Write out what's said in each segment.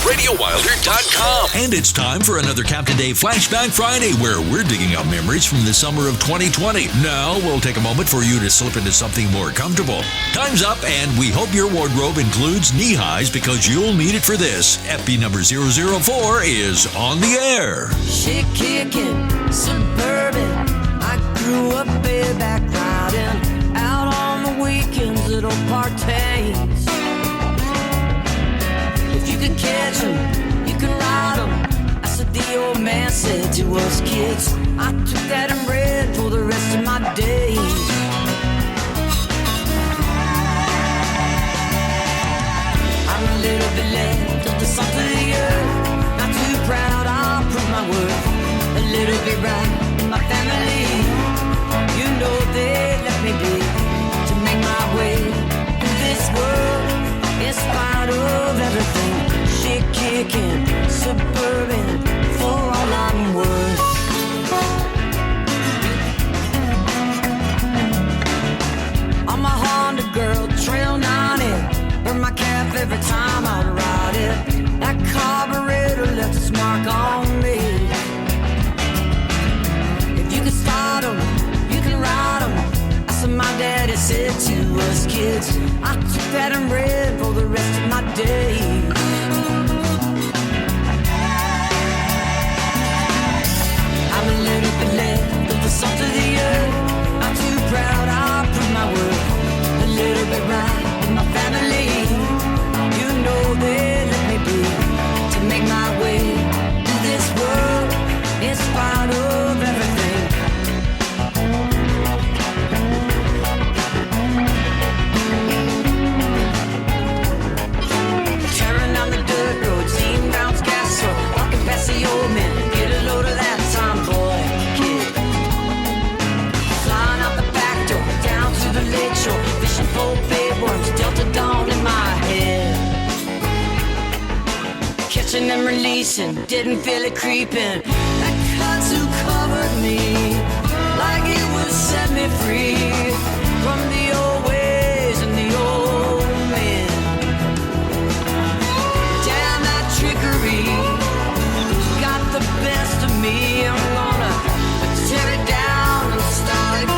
RadioWilder.com. And it's time for another Captain Dave Flashback Friday, where we're digging up memories from the summer of 2020. Now we'll take a moment for you to slip into something more comfortable. Time's up, and we hope your wardrobe includes knee highs because you'll need it for this. FB number 004 is on the air. Shit kicking, suburban. I grew up bareback riding out on the weekends, little parties. If you can catch 'em, you can ride 'em. That's what the old man said to us kids. I took that and read for the rest of my days. I'm a little bit left of the salt of the earth. Not too proud, I'll prove my worth. A little bit right in my family. You know they let me be to make my way through this world. In spite of everything, shit kicking, suburban, for all I'm worth. I'm a Honda girl, trail 90. Burn my calf every time I ride it. That carburetor left its mark on me. If you can start 'em, you can ride 'em. That's what my daddy said to us kids. I took that and read for the rest of my days. I'm a little bit left of the salt of the earth. Not too proud, I'll prove my worth. A little bit right in my family. You know they let me be to make my way through this world. In spite of everything. Tearing down the dirt road, seeing Brown's Castle, walking past the old man, get a load of that tomboy kid. Flying out the back door, down to the lake shore, fishing for big worms, Delta Dawn in my head. Catching and releasing, didn't feel it creeping. That kudzu covered me like it would set me free from the old ways and the old men. Damn that trickery got the best of me. I'm gonna tear it down and start again.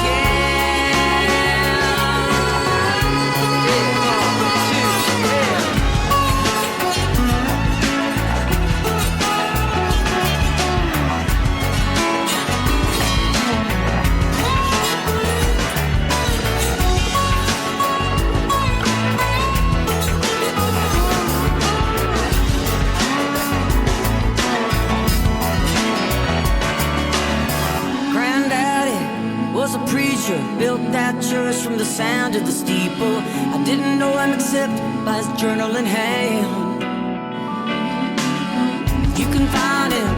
Was a preacher, built that church from the sound of the steeple. I didn't know him except by his journal in hand. You can find him,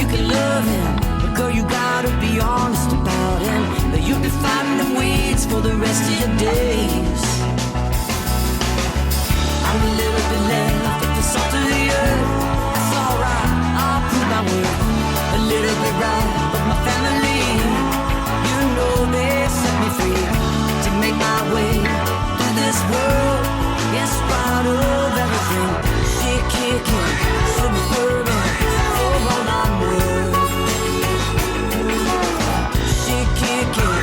you can love him, but girl, you gotta be honest about him. But you'll be fighting the weeds for the rest of your days. I'm a little bit left at the salt of the earth. That's alright, I'll prove my worth. A little bit right, but my family, you know they set me free to make my way through this world. In spite of everything, shit kicking, suburban, for all I'm worth. Shit kicking,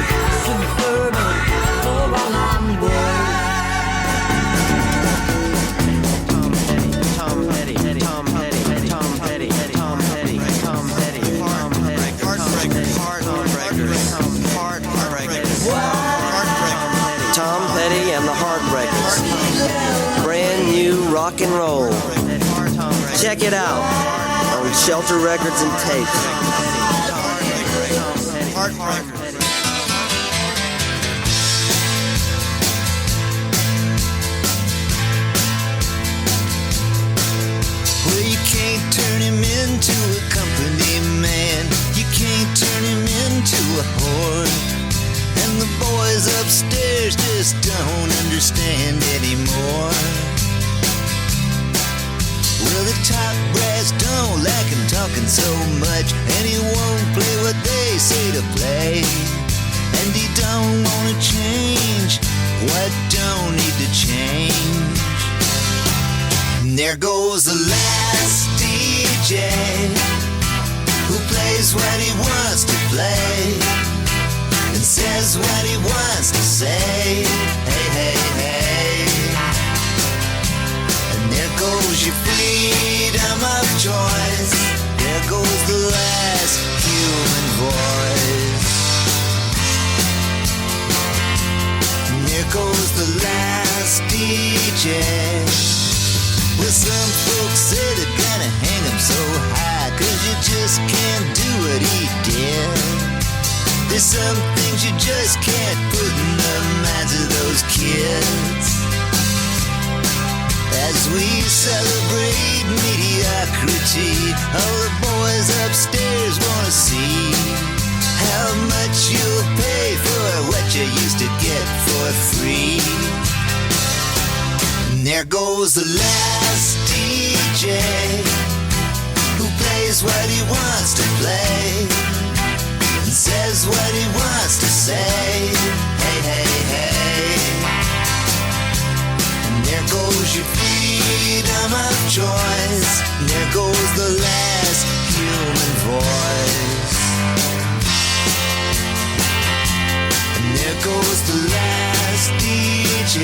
suburban, for all I'm worth. Tom Petty, Tom Petty, Tom Petty, Tom Petty, Tom Petty, Tom Petty, Tom Petty and the Heartbreakers. Brand new rock and roll. Check it out on Shelter Records and Tapes. Well, you can't turn him into a company man. You can't turn him into a whore. And the boys upstairs just don't understand anymore. Well, the top brass don't like him talking so much, and he won't play what they say to play. And he don't wanna change what don't need to change. And there goes the last DJ who plays what he wants to play and says what he wants to say. Hey, hey, hey. And there goes your freedom of choice. There goes the last human voice. And there goes the last DJ. Well, some folks say they're gonna hang him so high 'cause you just can't do what he did. There's some things you just can't put in the minds of those kids. As we celebrate mediocrity, all the boys upstairs wanna see how much you'll pay for what you used to get for free. And there goes the last DJ who plays what he wants to play and says what he wants to say. Hey, hey, hey. And there goes your freedom of choice. And there goes the last human voice. And there goes the last DJ.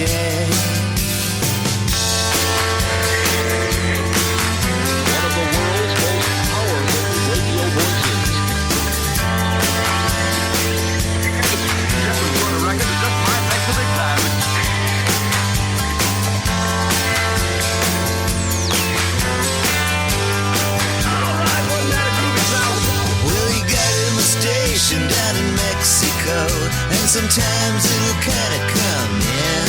Down in Mexico, and sometimes it'll kinda come in,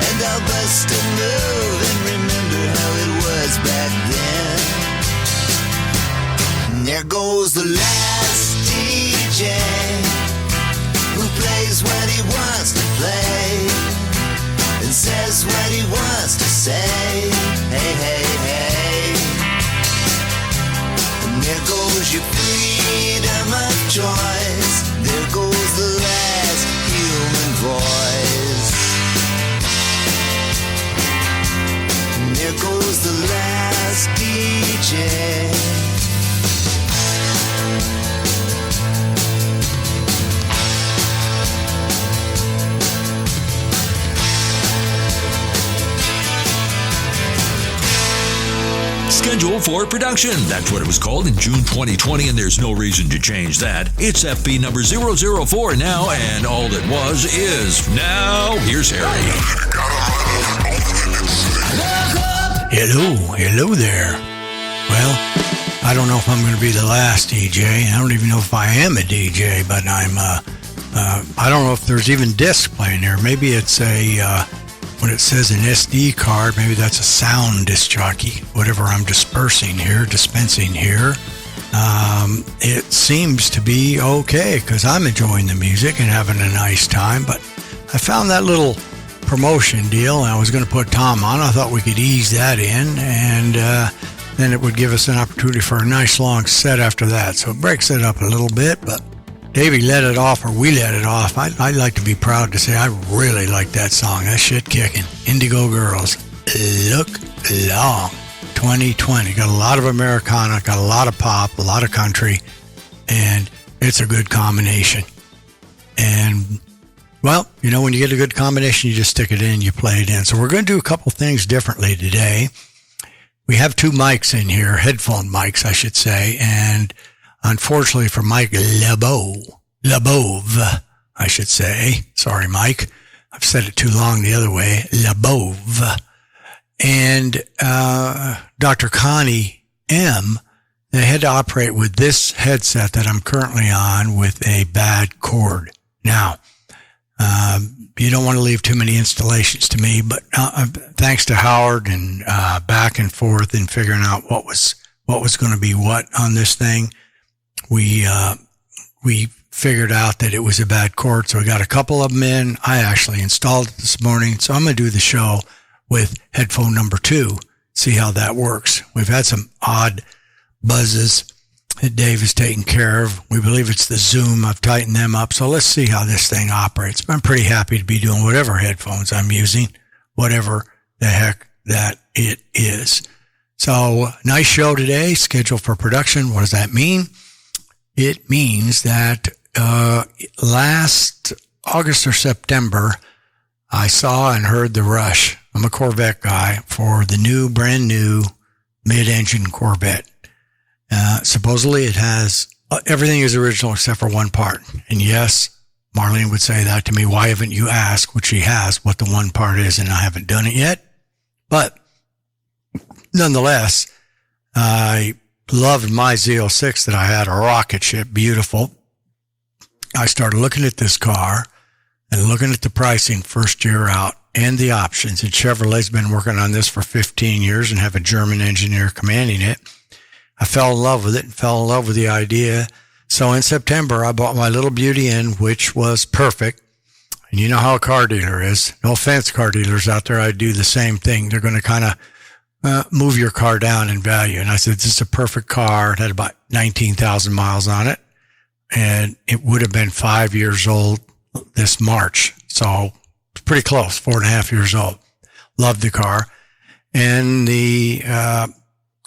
and I'll bust a move and remember how it was back then. And there goes the last DJ who plays what he wants to play and says what he wants to say. Hey, hey, hey. And there goes your freedom of choice. There goes the last human voice. And there goes the last DJ. Schedule for production. That's what it was called in June 2020, and there's no reason to change that. It's FB number 004 now, and all that was is. Now, here's Harry. Hello there. Well, I don't know if I'm going to be the last DJ. I don't even know if I am a DJ, but I don't know if there's even disc playing here. Maybe it's when it says an SD card, maybe that's a sound disc jockey, whatever I'm dispensing here. It seems to be okay because I'm enjoying the music and having a nice time, but I found that little promotion deal, and I was going to put Tom on. I thought we could ease that in, and then it would give us an opportunity for a nice long set after that. So it breaks it up a little bit, but Davey let it off, or we let it off. I'd like to be proud to say I really like that song. That shit kicking. Indigo Girls. Look Long. 2020. Got a lot of Americana, got a lot of pop, a lot of country, and it's a good combination. And, well, you know, when you get a good combination, you just stick it in, you play it in. So we're going to do a couple things differently today. We have two mics in here, headphone mics, I should say, and unfortunately for Mike Labove, I should say. Sorry, Mike. I've said it too long the other way. Labove. And Dr. Connie M., they had to operate with this headset that I'm currently on with a bad cord. Now, you don't want to leave too many installations to me, but thanks to Howard and back and forth in figuring out what was going to be what on this thing, we figured out that it was a bad cord, so we got a couple of them in. I actually installed it this morning, so I'm going to do the show with headphone number 2, see how that works. We've had some odd buzzes that Dave is taking care of. We believe it's the Zoom. I've tightened them up, so let's see how this thing operates. I'm pretty happy to be doing whatever headphones I'm using, whatever the heck that it is. So, nice show today, scheduled for production. What does that mean? It means that last August or September, I saw and heard the Rush. I'm a Corvette guy for the brand new mid-engine Corvette. Supposedly it has everything is original except for one part. And yes, Marlene would say that to me. Why haven't you asked, which she has, what the one part is? And I haven't done it yet. But nonetheless, I loved my Z06 that I had, a rocket ship, beautiful. I started looking at this car and looking at the pricing first year out and the options. And Chevrolet's been working on this for 15 years and have a German engineer commanding it. I fell in love with it and fell in love with the idea. So in September, I bought my little beauty in, which was perfect. And you know how a car dealer is. No offense, car dealers out there. I do the same thing. They're going to kind of move your car down in value. And I said, this is a perfect car. It had about 19,000 miles on it. And it would have been 5 years old this March. So it's pretty close, 4.5 years old. Loved the car. And the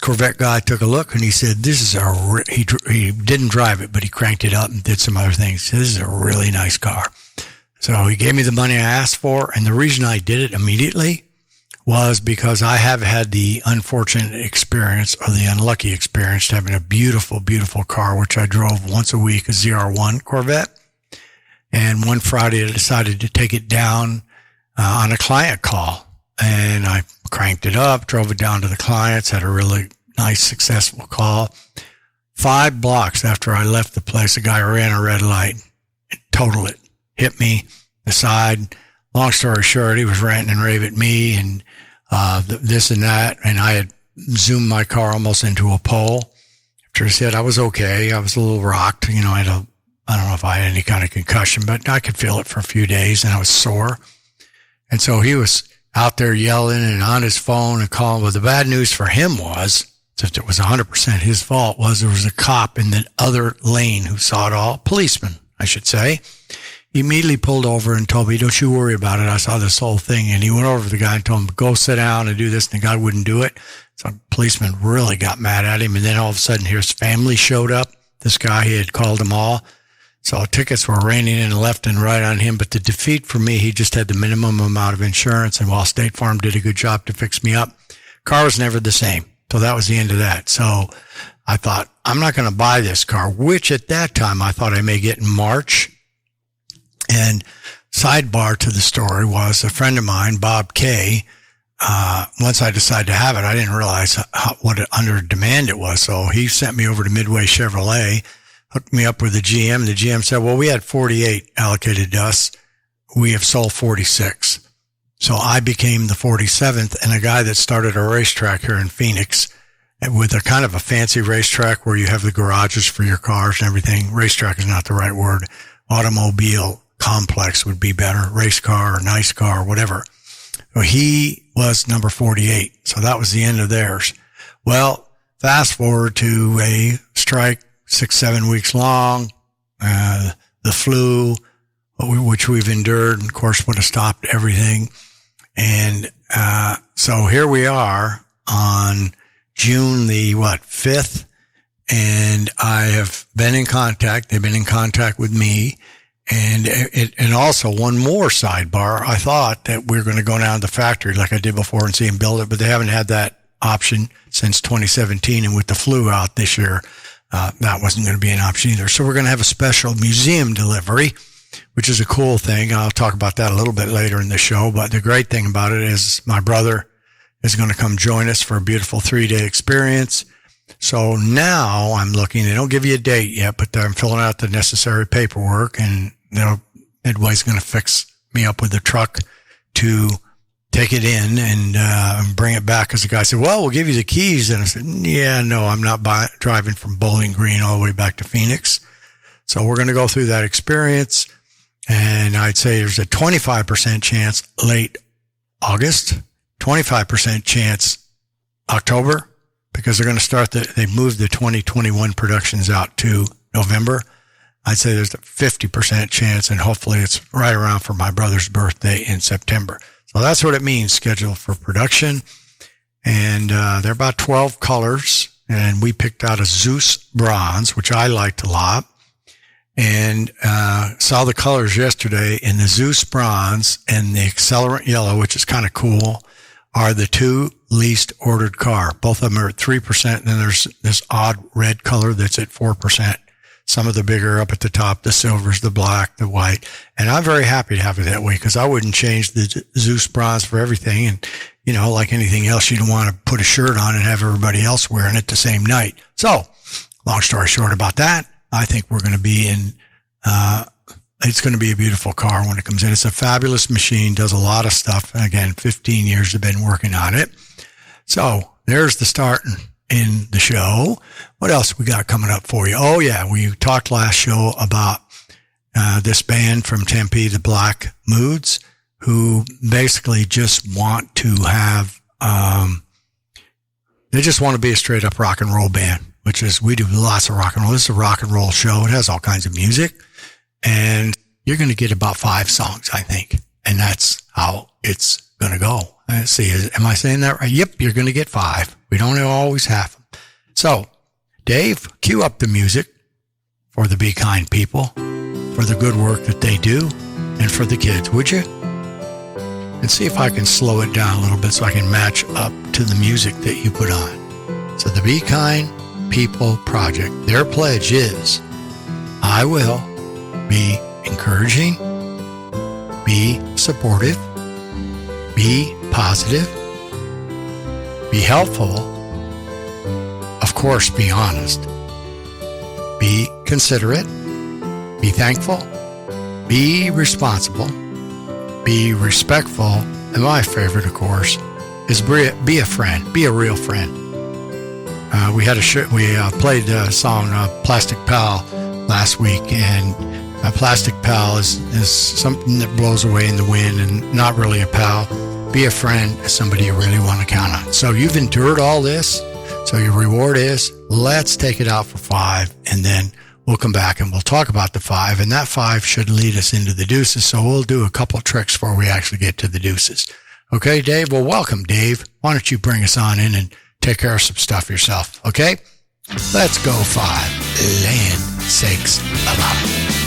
Corvette guy took a look and he said, this is he didn't drive it, but he cranked it up and did some other things. This is a really nice car. So he gave me the money I asked for. And the reason I did it immediately was because I have had the unfortunate experience or the unlucky experience to having a beautiful, beautiful car, which I drove once a week, a ZR1 Corvette. And one Friday I decided to take it down on a client call. And I cranked it up, drove it down to the clients, had a really nice, successful call. 5 blocks after I left the place, a guy ran a red light, totaled it, hit me, the side. Long story short, he was ranting and raving at me and this and that. And I had zoomed my car almost into a pole. After he said I was okay, I was a little rocked. You know, I don't know if I had any kind of concussion, but I could feel it for a few days and I was sore. And so he was out there yelling and on his phone and calling. Well, the bad news for him was, since it was 100% his fault, was there was a cop in the other lane who saw it all, policeman, I should say. He immediately pulled over and told me, don't you worry about it. I saw this whole thing. And he went over to the guy and told him, go sit down and do this. And the guy wouldn't do it. So the policeman really got mad at him. And then all of a sudden his family showed up. This guy, he had called them all. So tickets were raining in left and right on him. But the defeat for me, he just had the minimum amount of insurance. And while State Farm did a good job to fix me up, car was never the same. So that was the end of that. So I thought, I'm not going to buy this car, which at that time I thought I may get in March. And sidebar to the story was a friend of mine, Bob Kay. Once I decided to have it, I didn't realize what under demand it was. So he sent me over to Midway Chevrolet, hooked me up with the GM. The GM said, well, we had 48 allocated to us. We have sold 46. So I became the 47th, and a guy that started a racetrack here in Phoenix with a kind of a fancy racetrack where you have the garages for your cars and everything. Racetrack is not the right word. Automobile complex would be better. Race car or nice car, whatever. So he was number 48. So that was the end of theirs. Well, fast forward to a strike 6-7 weeks long, the flu, which we've endured, and of course would have stopped everything. And so here we are on June the 5th, and I have been in contact. They've been in contact with me. And also one more sidebar. I thought that we were going to go down to the factory like I did before and see them build it, but they haven't had that option since 2017. And with the flu out this year, that wasn't going to be an option either. So we're going to have a special museum delivery, which is a cool thing. I'll talk about that a little bit later in the show. But the great thing about it is my brother is going to come join us for a beautiful 3-day experience. So now I'm looking, they don't give you a date yet, but I'm filling out the necessary paperwork, and Midway's going to fix me up with a truck to take it in and bring it back. Because the guy said, well, we'll give you the keys. And I said, yeah, no, I'm not driving from Bowling Green all the way back to Phoenix. So we're going to go through that experience. And I'd say there's a 25% chance late August, 25% chance October, because they're going to start they've moved the 2021 productions out to November. I'd say there's a 50% chance, and hopefully it's right around for my brother's birthday in September. So that's what it means, scheduled for production. And they're about 12 colors. And we picked out a Zeus bronze, which I liked a lot. And saw the colors yesterday. And the Zeus bronze and the accelerant yellow, which is kind of cool, are the two least ordered car. Both of them are at 3%. And then there's this odd red color that's at 4%. Some of the bigger up at the top, the silvers, the black, the white. And I'm very happy to have it that way because I wouldn't change the Zeus bronze for everything. And, you know, like anything else, you don't want to put a shirt on and have everybody else wearing it the same night. So, long story short about that, I think we're going to be in, it's going to be a beautiful car when it comes in. It's a fabulous machine, does a lot of stuff. Again, 15 years I've been working on it. So, there's the start in the show. What else we got coming up for you? Oh yeah, we talked last show about this band from Tempe, the Black Moods, who basically just want to have, they just want to be a straight up rock and roll band, which is, we do lots of rock and roll. This is a rock and roll show. It has all kinds of music, and you're going to get about 5 songs, I think. And that's how it's going to go. Let's see, am I saying that right? Yep, you're going to get 5. We don't always have them. So, Dave, cue up the music for the Be Kind people, for the good work that they do, and for the kids, would you? And see if I can slow it down a little bit so I can match up to the music that you put on. So the Be Kind People Project, their pledge is, I will be encouraging, be supportive, be positive, be helpful, of course, be honest, be considerate, be thankful, be responsible, be respectful, and my favorite, of course, is be a friend, be a real friend. We had we played the song Plastic Pal last week, and a Plastic Pal is something that blows away in the wind and not really a pal. Be a friend, somebody you really want to count on. So you've endured all this, so your reward is, let's take it out for 5, and then we'll come back and we'll talk about the 5, and that 5 should lead us into the Deuces, so we'll do a couple of tricks before we actually get to the Deuces. Okay, Dave? Well, welcome, Dave. Why don't you bring us on in and take care of some stuff yourself, okay? Let's go 5. Land sakes alive.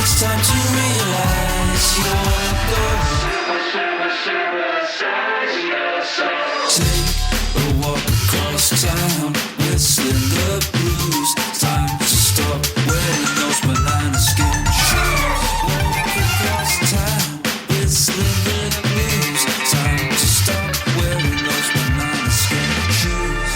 It's time to realize you're gone. Take a walk across town, whistling the blues. It's time to stop wearing those banana skin shoes. Walk across town, whistling the blues. Time to stop wearing those banana skin shoes.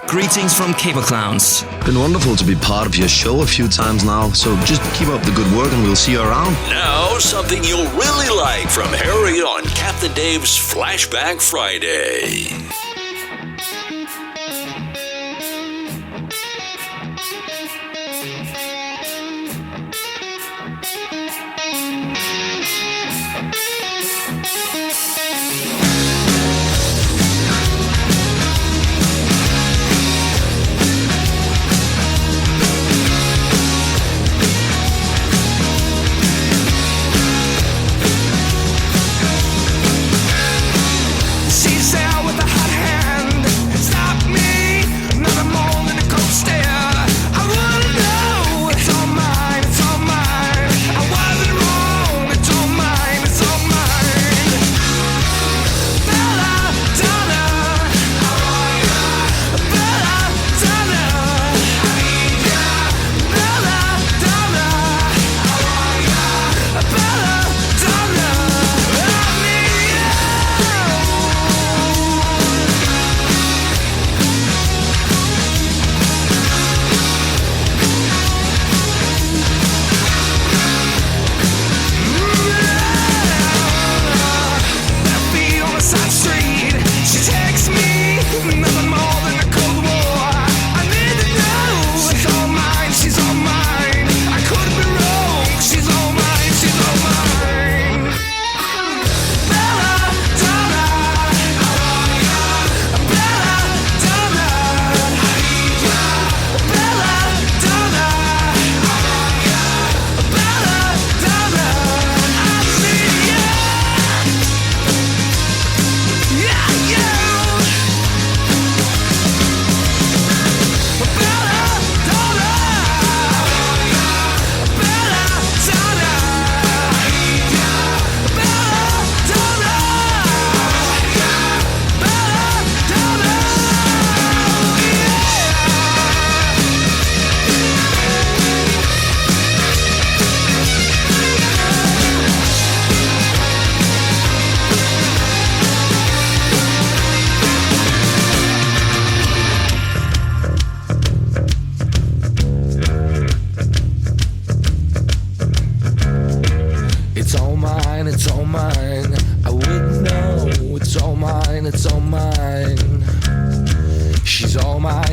Greetings from Cable Clowns. Been wonderful to be part of your show a few times now, so just keep up the good work and we'll see you around. Now, something you'll really like from Harry on Captain Dave's Flashback Friday.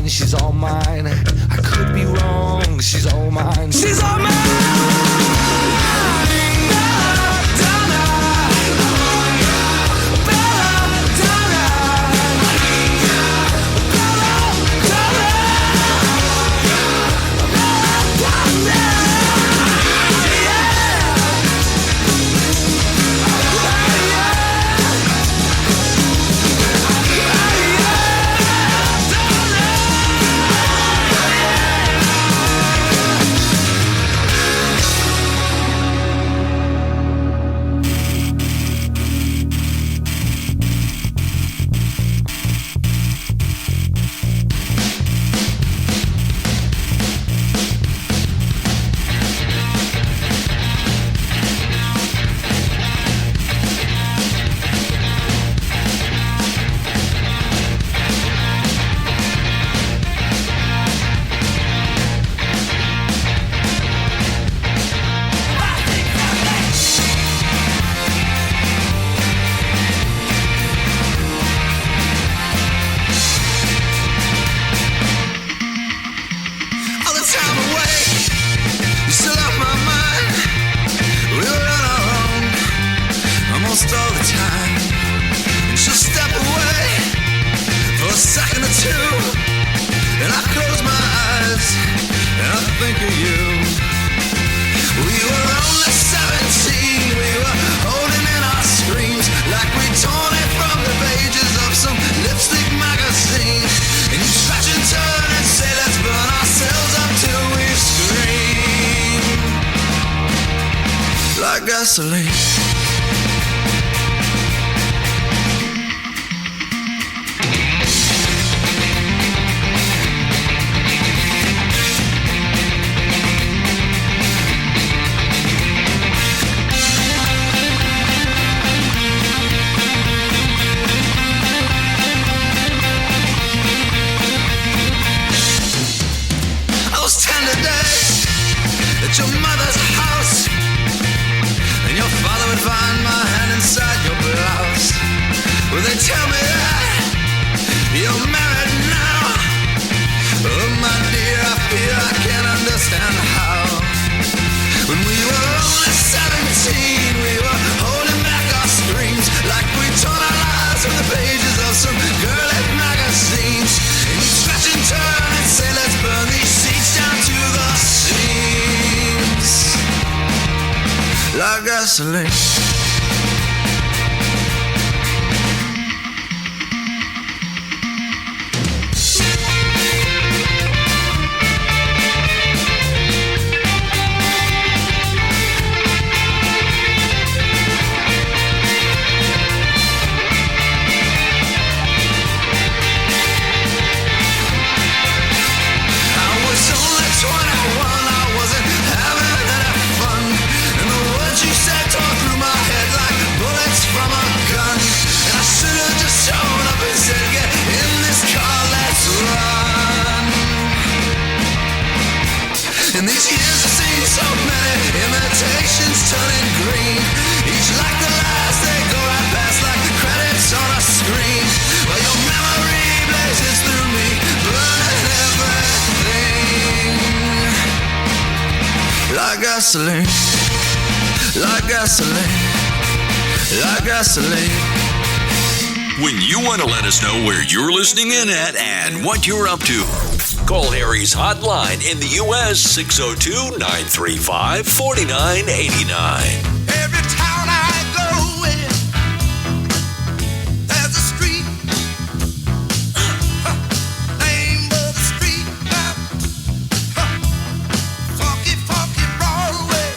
She's all mine. I could be wrong. She's all mine. She's all mine. like gasoline. Those tender days at your mother's house, and your father would find my hand inside your blouse. Well, they tell me that you're married now. Oh, my dear, I fear I can't understand how. When we were only 17, we were holding back our screams like we torn our lives from the pages of some girly magazines. And you scratch and turn and say, let's burn these seats down to the seams like gasoline. In these years I've seen so many imitations turning green. Each like the last, they go right past like the credits on a screen. Well, your memory blazes through me, burning everything like gasoline, like gasoline, like gasoline. When you want to let us know where you're listening in at and what you're up to, call Harry's hotline in the U.S. 602-935-4989. Every town I go in, there's a street, name of the street, funky, funky Broadway,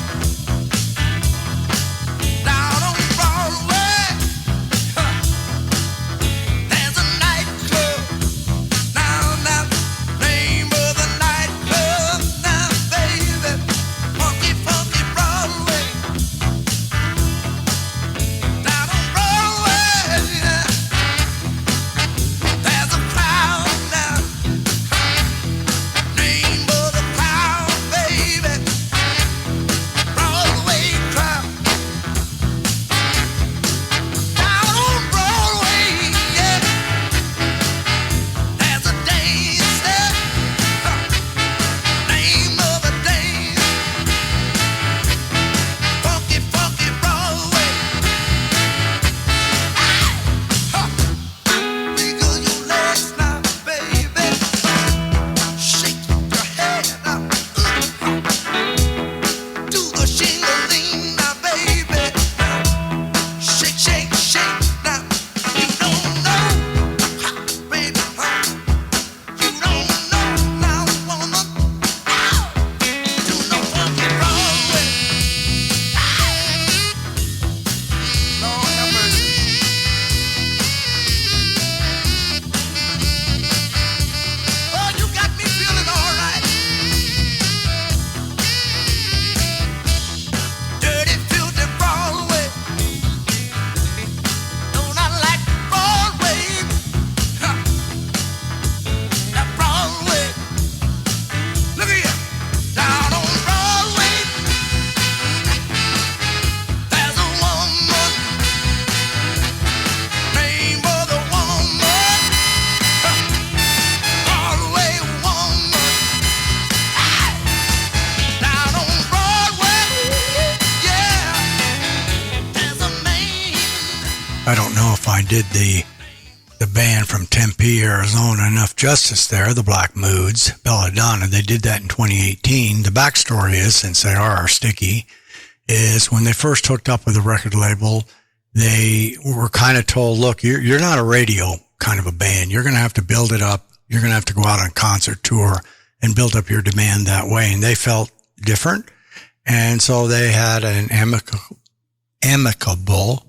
down on Broadway, there's a nightclub, now, name of the nightclub, now, baby, funky, funky Broadway. Down on Broadway, there's a crowd now. Name of the crowd, baby, Broadway crowd. Down on Broadway, yeah, there's a dance there. Name of the dance, funky, funky Broadway. Wiggle your legs now, baby. Shake your head now. Do the shingling now, baby. Shake, shake, shake now. You don't know, baby, you don't know now, woman. Do no funky Broadway. Lord have mercy. Oh, you got me feeling all right. Dirty, filthy Broadway. Don't I like Broadway? That Broadway. Look at you. Down on Broadway, there's a woman. Name of the woman, Broadway woman. Down on Broadway, yeah, there's a man. I don't know if I did the band from Tempe, Arizona, enough justice there, the Black Moods, Belladonna. They did that in 2018. The backstory is, since they are sticky, is when they first hooked up with a record label, they were kind of told, look, you're not a radio kind of a band. You're going to have to build it up. You're going to have to go out on concert tour and build up your demand that way. And they felt different. And so they had an amicable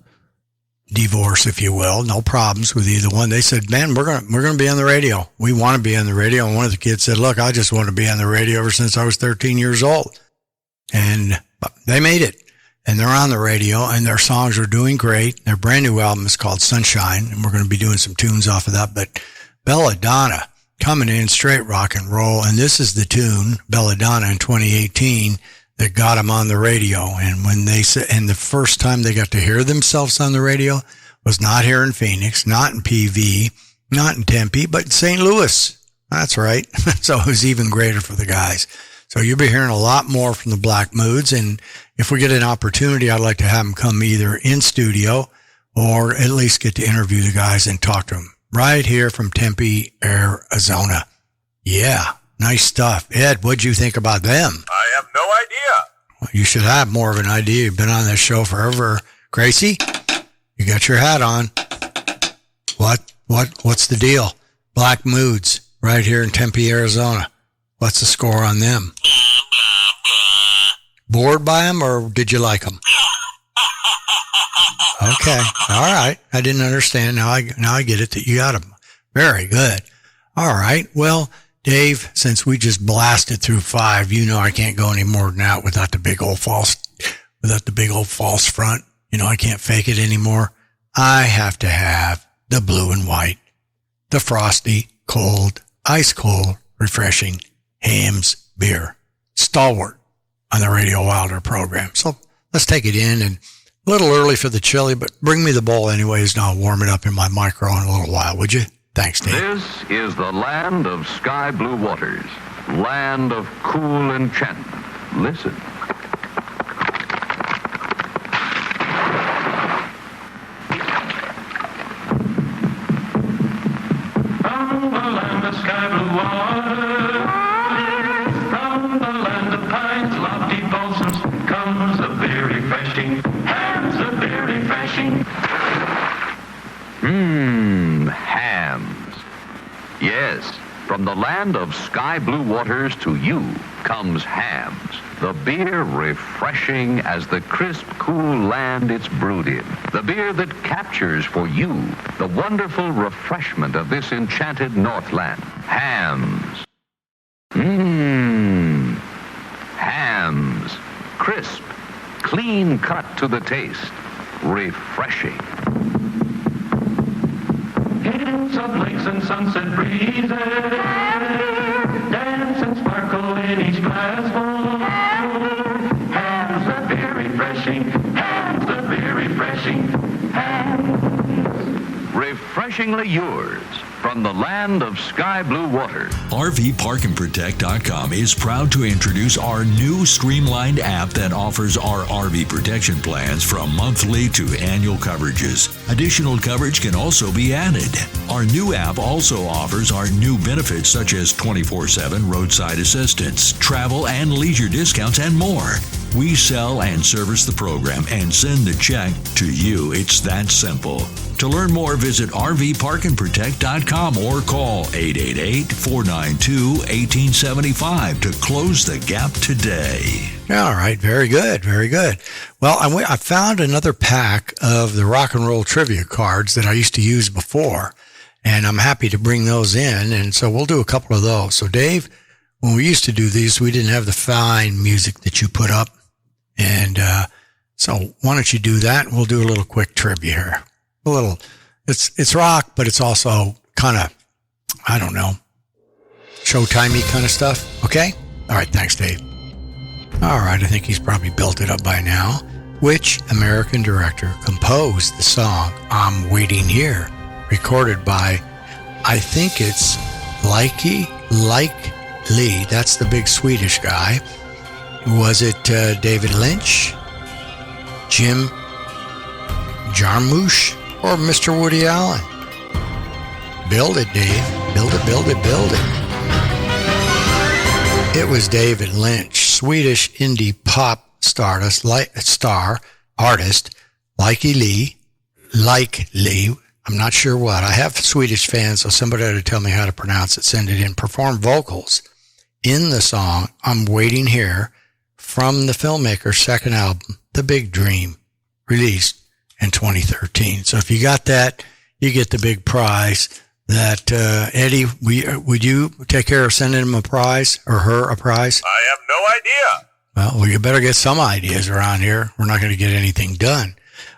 divorce, if you will, no problems with either one. They said, man, we're going to be on the radio. We want to be on the radio. And one of the kids said, look, I just want to be on the radio ever since I was 13 years old. And they made it. And they're on the radio, and their songs are doing great. Their brand new album is called Sunshine, and we're going to be doing some tunes off of that. But Belladonna coming in straight rock and roll. And this is the tune, Belladonna, in 2018 that got them on the radio. And when they said, and the first time they got to hear themselves on the radio was not here in Phoenix, not in PV, not in Tempe, but in St. Louis. That's right. So it was even greater for the guys. So you'll be hearing a lot more from the Black Moods. And if we get an opportunity, I'd like to have them come either in studio or at least get to interview the guys and talk to them right here from Tempe, Arizona. Yeah, nice stuff. Ed, what'd you think about them? I have no idea. Well, you should have more of an idea. You've been on this show forever. Gracie, you got your hat on. What's the deal? Black Moods right here in Tempe, Arizona. What's the score on them? Bored by them, or did you like them? Okay, all right. I didn't understand. Now I get it that you got them. Very good. All right. Well, Dave, since we just blasted through 5, you know I can't go any more than that without the big old false front. You know I can't fake it anymore. I have to have the blue and white, the frosty, cold, ice cold, refreshing Hamm's beer, stalwart on the Radio Wilder program. So let's take it in, and a little early for the chili, but bring me the bowl anyways, and I'll warm it up in my micro in a little while, would you? Thanks, Dave. This is the land of sky blue waters, land of cool enchantment. Listen. From the land of sky blue waters, from the land of pines, lofty balsams, comes a very refreshing, hams a very refreshing. Hams. Yes, from the land of sky blue waters to you comes Hams, the beer refreshing as the crisp, cool land it's brewed in. The beer that captures for you the wonderful refreshment of this enchanted Northland. Hams. Hams. Crisp, clean cut to the taste. Refreshing. Hills of lakes and sunset breezes dance and sparkle in each glassful. Hams are very refreshing. Hams are very refreshing. Hams. Refreshingly yours from the land of sky blue water. RVParkandProtect.com is proud to introduce our new streamlined app that offers our RV protection plans from monthly to annual coverages. Additional coverage can also be added. Our new app also offers our new benefits such as 24/7 roadside assistance, travel and leisure discounts, and more. We sell and service the program and send the check to you. It's that simple. To learn more, visit RVParkandProtect.com or call 888-492-1875 to close the gap today. All right. Very good. Very good. Well, I found another pack of the rock and roll trivia cards that I used to use before, and I'm happy to bring those in. And so we'll do a couple of those. So Dave, when we used to do these, we didn't have the fine music that you put up. And, so why don't you do that? We'll do a little quick trivia here. A little, it's rock, but it's also kind of, I don't know, showtimey kind of stuff. Okay? All right. Thanks, Dave. All right. I think he's probably built it up by now. Which American director composed the song I'm Waiting Here, recorded by, I think it's Lee. That's the big Swedish guy. Was it David Lynch, Jim Jarmusch, or Mr. Woody Allen? Build it, Dave. Build it, build it, build it. It was David Lynch, Swedish indie pop artist, Lee. I'm not sure what. I have Swedish fans, so somebody ought to tell me how to pronounce it. Send it in. Performed vocals in the song I'm Waiting Here from the filmmaker's second album, The Big Dream, released in 2013. So if you got that, you get the big prize. That Eddie, would you take care of sending him a prize or her a prize? I have no idea. Well, you better get some ideas around here. We're not going to get anything done.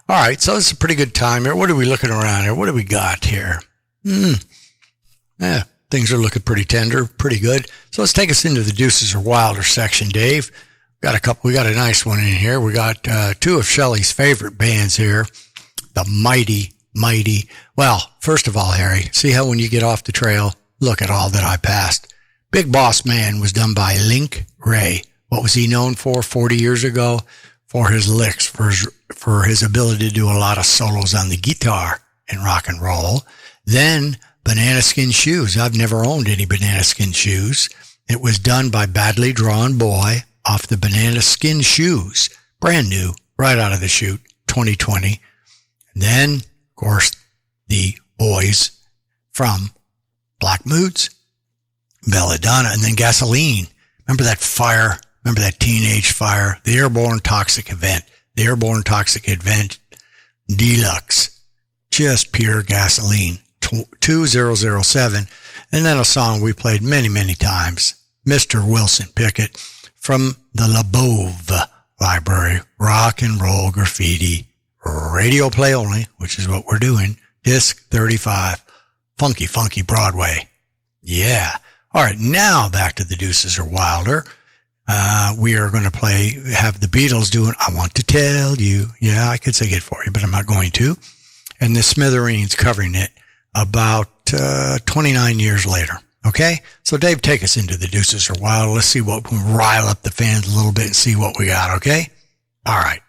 All right, so it's a pretty good time here. What are we looking around here? What do we got here? Yeah, things are looking pretty tender, pretty good. So let's take us into the Deuces or Wilder section, Dave. We got a nice one in here. We got two of Shelley's favorite bands here, the Mighty. Well, first of all, Harry, see how when you get off the trail, look at all that I passed. Big Boss Man was done by Link Wray. What was he known for 40 years ago? For his licks, for his ability to do a lot of solos on the guitar in rock and roll. Then Banana Skin Shoes. I've never owned any Banana Skin Shoes. It was done by Badly Drawn Boy off the Banana Skin Shoes. Brand new, right out of the chute, 2020. And then, of course, the boys from Black Moods, Belladonna, and then Gasoline. Remember that fire? Remember that teenage fire? The Airborne Toxic Event. The Airborne Toxic Event Deluxe. Just pure gasoline. 2007. And then a song we played many, many times. Mr. Wilson Pickett from the LaBeouf Library. Rock and Roll Graffiti. Radio play only, which is what we're doing. Disc 35. Funky, funky Broadway. Yeah. All right, now back to the Deuces or Wilder. We are going to have the Beatles doing I Want to Tell You. Yeah, I could sing it for you, but I'm not going to. And the Smithereens covering it about 29 years later. Okay? So Dave, take us into the Deuces or Wilder. Let's see what we rile up the fans a little bit and see what we got, okay? All right.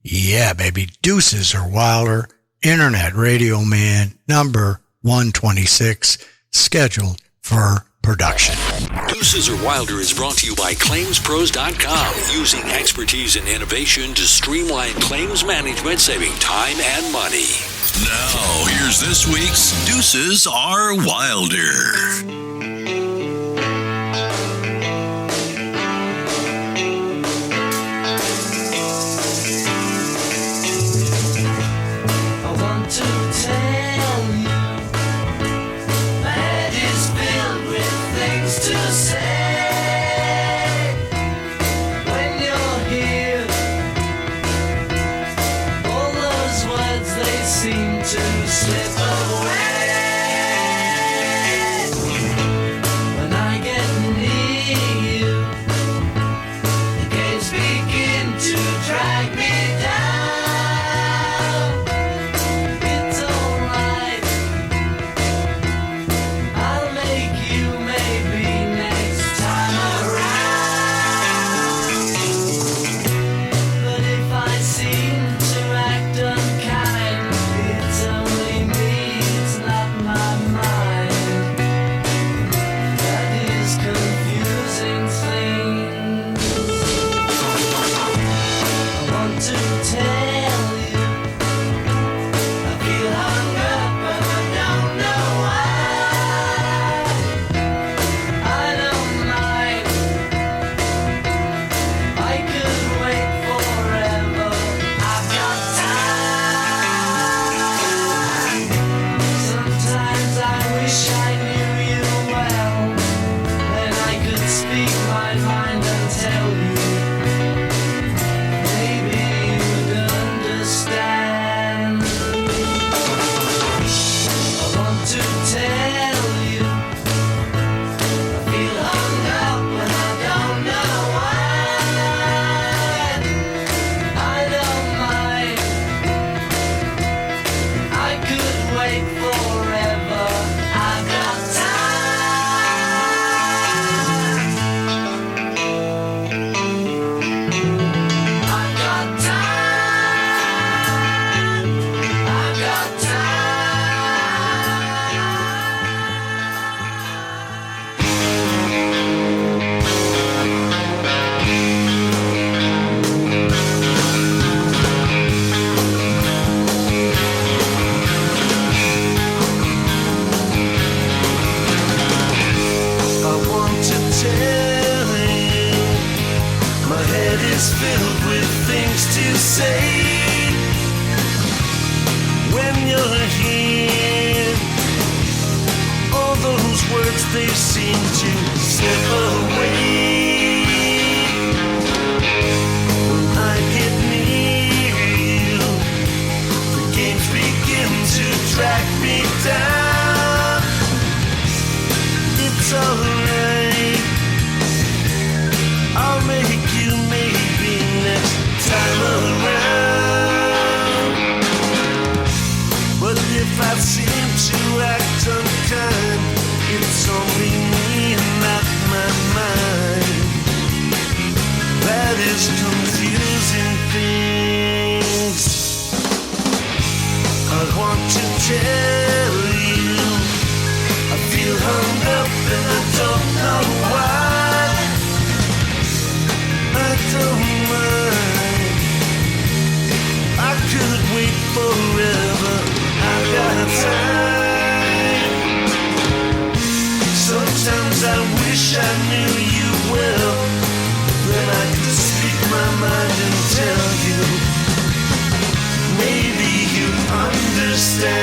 Yeah, baby. Deuces or Wilder, Internet Radio Man, number 126, scheduled for production. Deuces or Wilder is brought to you by ClaimsPros.com, using expertise and innovation to streamline claims management, saving time and money. Now, here's this week's Deuces are Wilder. Mind and tell you, maybe you done when you're here. All those words, they seem to slip away. I get near you, the games begin to track me down. It's alright, I'll make you maybe next time around. But if I seem to act unkind, it's only me and not my mind that is confusing things. I want to tell you I feel hung up and I don't know why. I don't mind, I could wait forever, I've got time. Sometimes I wish I knew you well, then I could speak my mind and tell you. Maybe you understand.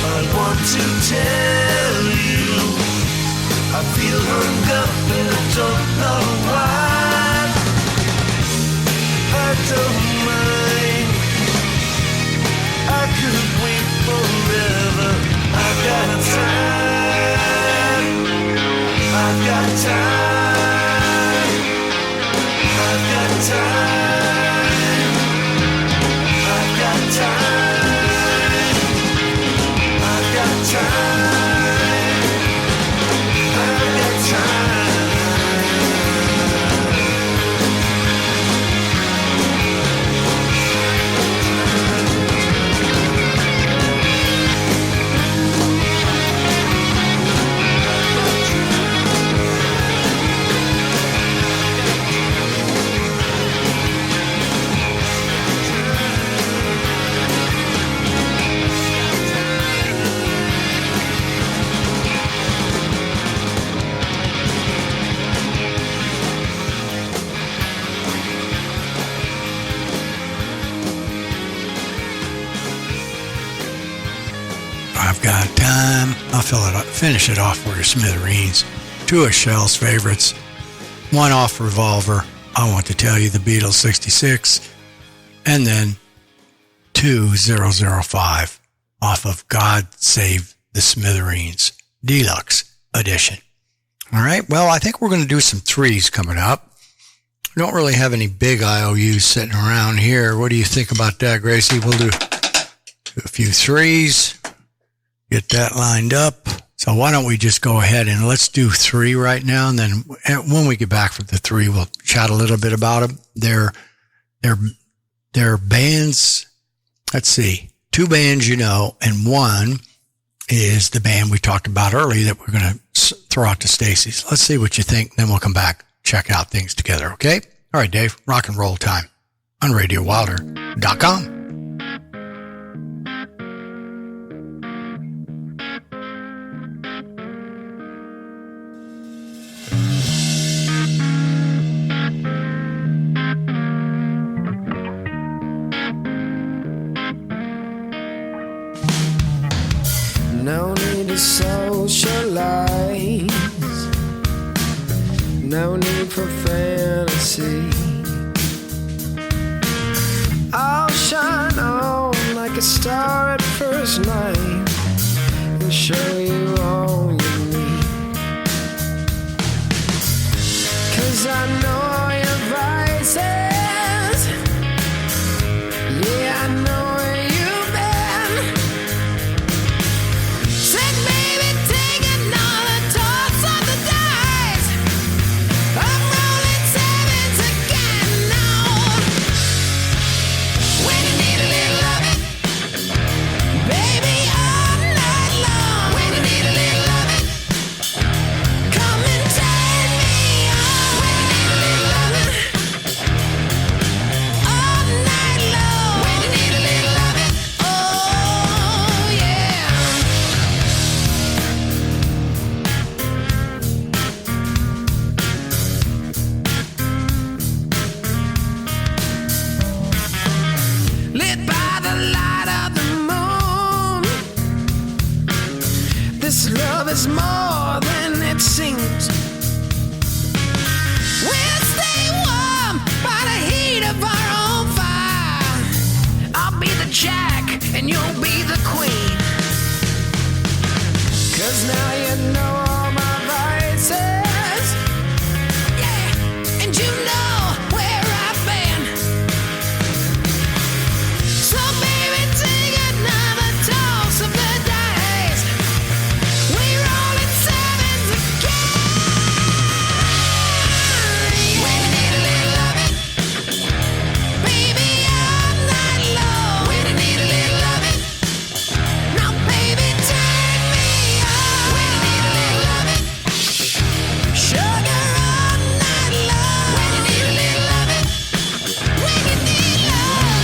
I want to tell you I feel hung up and I don't know why. I don't mind, I could wait forever, I've got time, I've got time, I've got time, I've got time, I've got time, I've got time. I've got time. I'll finish it off for your Smithereens. Two of Shell's favorites. One off Revolver, I Want to Tell You, the Beatles 66. And then 2005 off of God Save the Smithereens Deluxe Edition. All right, well, I think we're going to do some threes coming up. We don't really have any big IOUs sitting around here. What do you think about that, Gracie? We'll do a few threes. Get that lined up. So why don't we just go ahead and let's do three right now, and then when we get back from the three, we'll chat a little bit about them. They're bands. Let's see, two bands, and one is the band we talked about earlier that we're going to throw out to Stacy's. Let's see what you think. Then we'll come back, check out things together. Okay. All right, Dave. Rock and roll time on RadioWilder.com. No need to socialize, no need for fantasy. I'll shine on like a star at first night and show you all you need. 'Cause I know all your vices, yeah, I know where you've been. Said baby, take another toss of the dice. I'm rolling sevens again now. When you need a little loving, baby, lit by the light of the moon. This love is more than it seems. We'll stay warm by the heat of our own fire. I'll be the jack and you'll be the queen. 'Cause now you know all my vices. Yeah, and you know where I've been. So baby, take another toss of the dice. We roll in sevens again. We need a little loving, baby, all night long. We need a little loving. Now baby, turn me on. We need a little loving, sugar all night long. We need a little loving. We need love,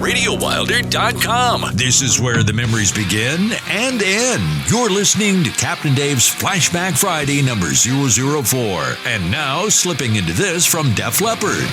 RadioWilder.com. This is where the memories begin and end. You're listening to Captain Dave's Flashback Friday number 004. And now, slipping into this from Def Leppard.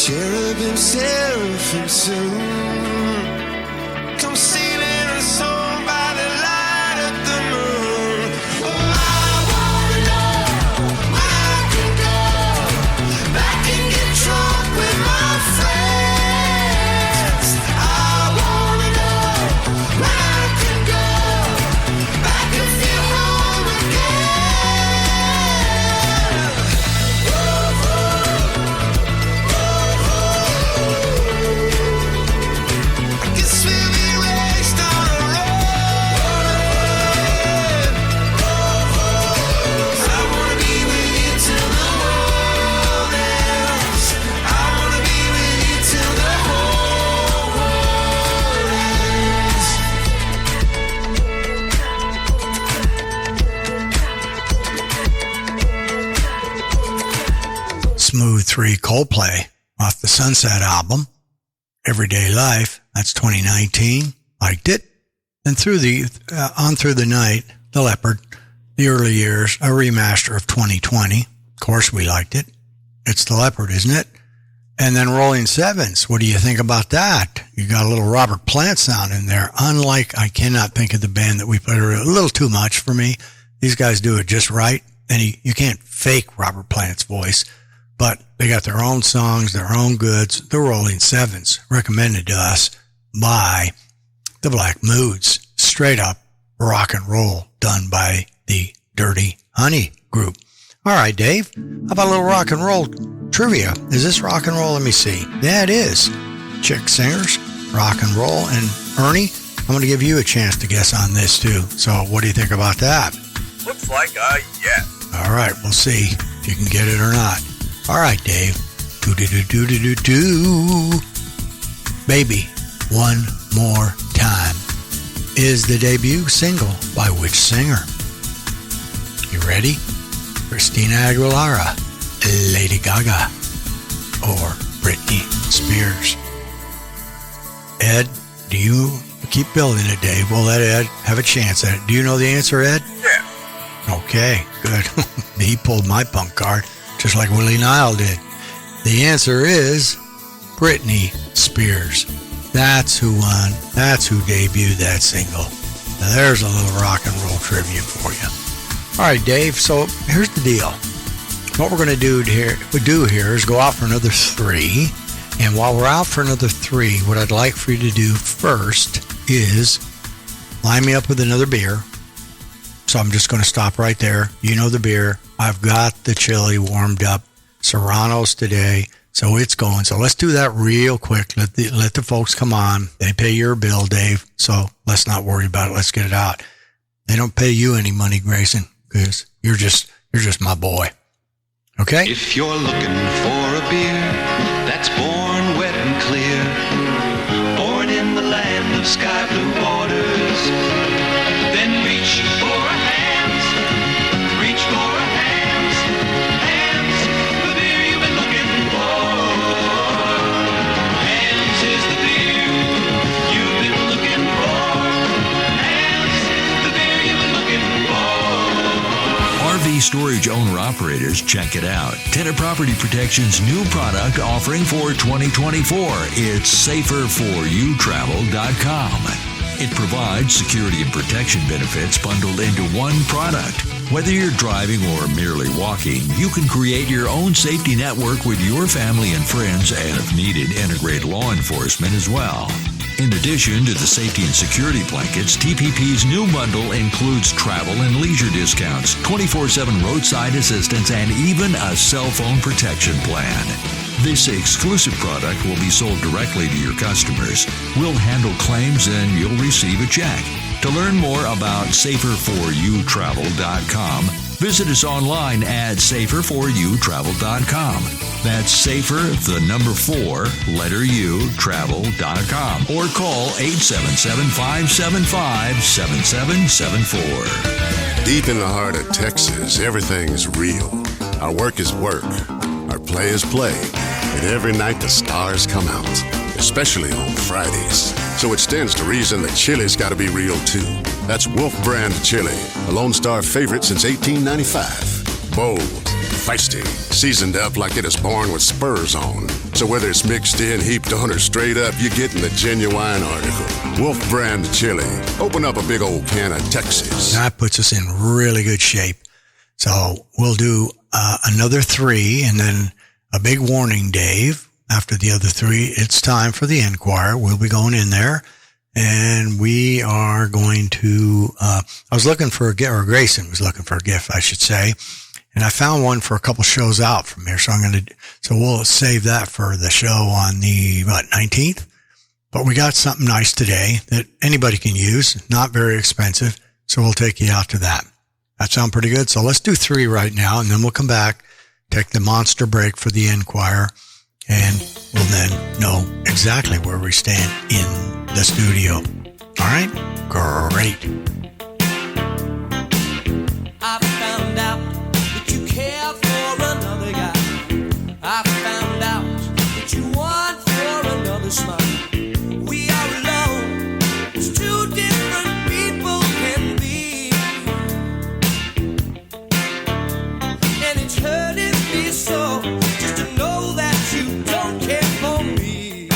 cherubim, seraphim soon. Come sailing a song by the light of the moon. Oh, I wanna know where I can go back and get drunk with my friends. I wanna know where I can go back and feel home again. I guess we'll be raised on a road. I wanna be with you till the world ends. I wanna be with you till the whole world ends. Smooth 3 Coldplay off the Sunset album. Everyday Life, that's 2019. Liked it. And through the On Through the Night, The Leppard, The Early Years, a remaster of 2020. Of course we liked it. It's The Leppard, isn't it? And then Rolling Sevens. What do you think about that? You got a little Robert Plant sound in there. Unlike, I cannot think of the band that we played, a little too much for me. These guys do it just right. And you can't fake Robert Plant's voice. But they got their own songs, their own goods. The Rolling Sevens, recommended to us by the Black Moods. Straight up rock and roll done by the Dirty Honey Group. All right, Dave, how about a little rock and roll trivia? Is this rock and roll? Let me see. Yeah, it is. Chick singers, rock and roll. And Ernie, I'm going to give you a chance to guess on this too. So what do you think about that? Looks like a yes. All right, we'll see if you can get it or not. All right, Dave. Do-do-do-do-do-do. Baby, One More Time is the debut single by which singer? You ready? Christina Aguilera, Lady Gaga, or Britney Spears? Ed, do you keep building it, Dave? We'll let Ed have a chance at it. Do you know the answer, Ed? Yeah. Okay, good. He pulled my punk card, just like Willie Nile did. The answer is Britney Spears. That's who won. That's who debuted that single. Now there's a little rock and roll trivia for you. All right, Dave, so here's the deal. What we're going to do here is go out for another 3. And while we're out for another 3, what I'd like for you to do first is line me up with another beer. So I'm just going to stop right there. You know the beer. I've got the chili warmed up. Serrano's today. So it's going. So let's do that real quick. Let the folks come on. They pay your bill, Dave. So let's not worry about it. Let's get it out. They don't pay you any money, Grayson, because you're just my boy. Okay? If you're looking for a beer that's born wet and clear, born in the land of sky blue waters, then reach for a hands, reach for a hands, hands, the beer you've been looking for. Hands is the beer you've been looking for. Hands, the beer you've been looking for. RV storage owner-operators, check it out. Tenant Property Protection's new product offering for 2024. It's saferforyoutravel.com. It provides security and protection benefits bundled into one product. Whether you're driving or merely walking, you can create your own safety network with your family and friends, and if needed, integrate law enforcement as well. In addition to the safety and security blankets, TPP's new bundle includes travel and leisure discounts, 24/7 roadside assistance, and even a cell phone protection plan. This exclusive product will be sold directly to your customers. We'll handle claims and you'll receive a check. To learn more about saferforyoutravel.com, visit us online at saferforyoutravel.com. That's safer, the number 4, letter U, travel.com. Or call 877-575-7774. Deep in the heart of Texas, everything's real. Our work is work. Our play is play. And every night the stars come out, especially on Fridays. So it stands to reason that chili's got to be real too. That's Wolf Brand Chili, a Lone Star favorite since 1895. Bold, feisty, seasoned up like it is born with spurs on. So whether it's mixed in, heaped on, or straight up, you're getting the genuine article. Wolf brand chili. Open up a big old can of Texas. That puts us in really good shape. So we'll do another 3 and then a big warning, Dave. After the other 3, it's time for the Enquirer. We'll be going in there. And we are going to, I was looking for a gift, or Grayson was looking for a gift, I should say. And I found one for a couple shows out from here. So we'll save that for the show on the, 19th. But we got something nice today that anybody can use, not very expensive. So we'll take you out to that. That sound pretty good? So let's do 3 right now, and then we'll come back, take the monster break for the Enquirer, and we'll then know exactly where we stand in the studio. All right? Great. I found out that you care for another guy. I found out that you want for another smile. We are alone, as 2 different people can be. And it's hurting me so, just to know that you don't care for me.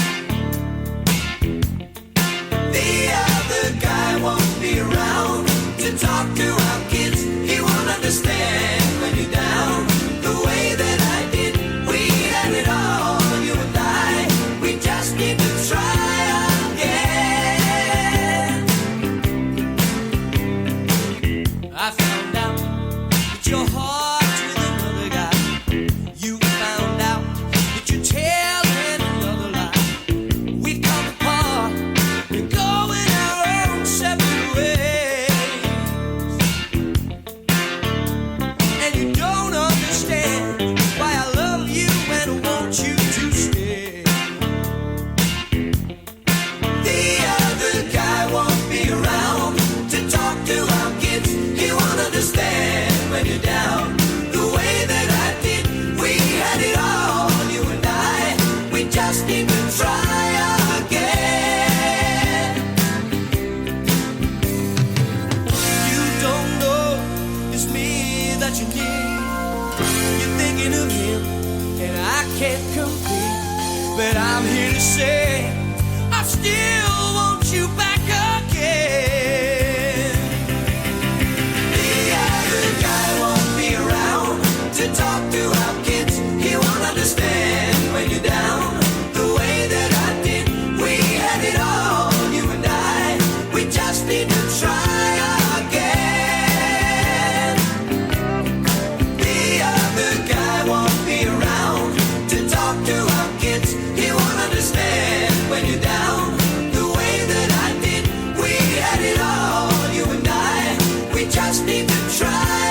The other guy won't be around to talk to our kids. He won't understand when you're down the way that I did. We had it all, you and I. We just need to try again. I found out that your heart's with another guy. You found out that you're telling another lie. We've come apart, we're going our own separate ways. And you don't understand why I love you and want you to stay. The other guy won't be around to talk to our kids. He won't understand when you're down the way that I did. We had it all, you and I. We just need to try again. You don't know it's me that you need. You're thinking of him, and I can't compete. But I'm here to say, I still want you back again. The other guy won't be around to talk to our kids. He won't understand when you're down the way that I did. We had it all, you and I. We just need to try again. The other guy won't be around to talk to our kids. He won't understand when you're down the way that I did. We had it all, you and I. We just need to try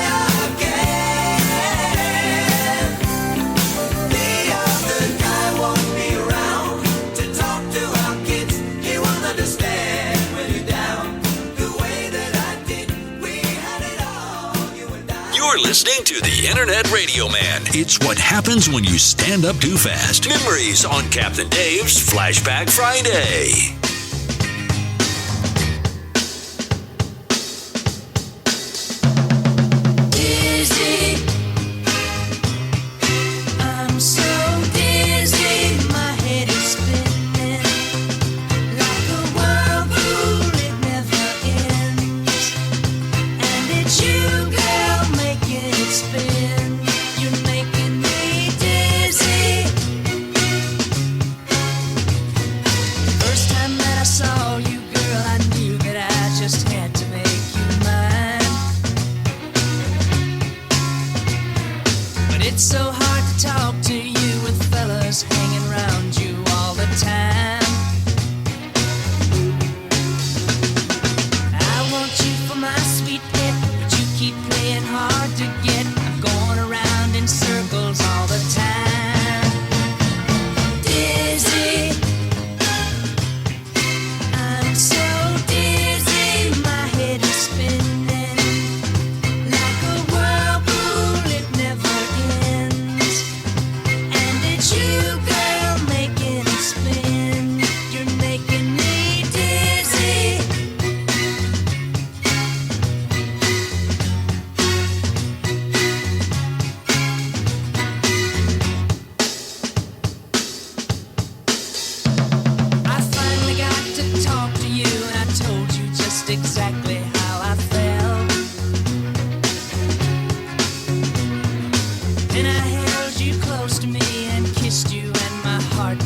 again. The other guy won't be around to talk to our kids. He won't understand when you're down the way that I did. We had it all, you and I. You're listening to the Internet Radio Man. It's what happens when you stand up too fast. Memories on Captain Dave's Flashback Friday. Dizzy, I'm so dizzy, my head is spinning like a whirlpool, it never ends. And it's you, girl, making it spin. You're making me dizzy. First time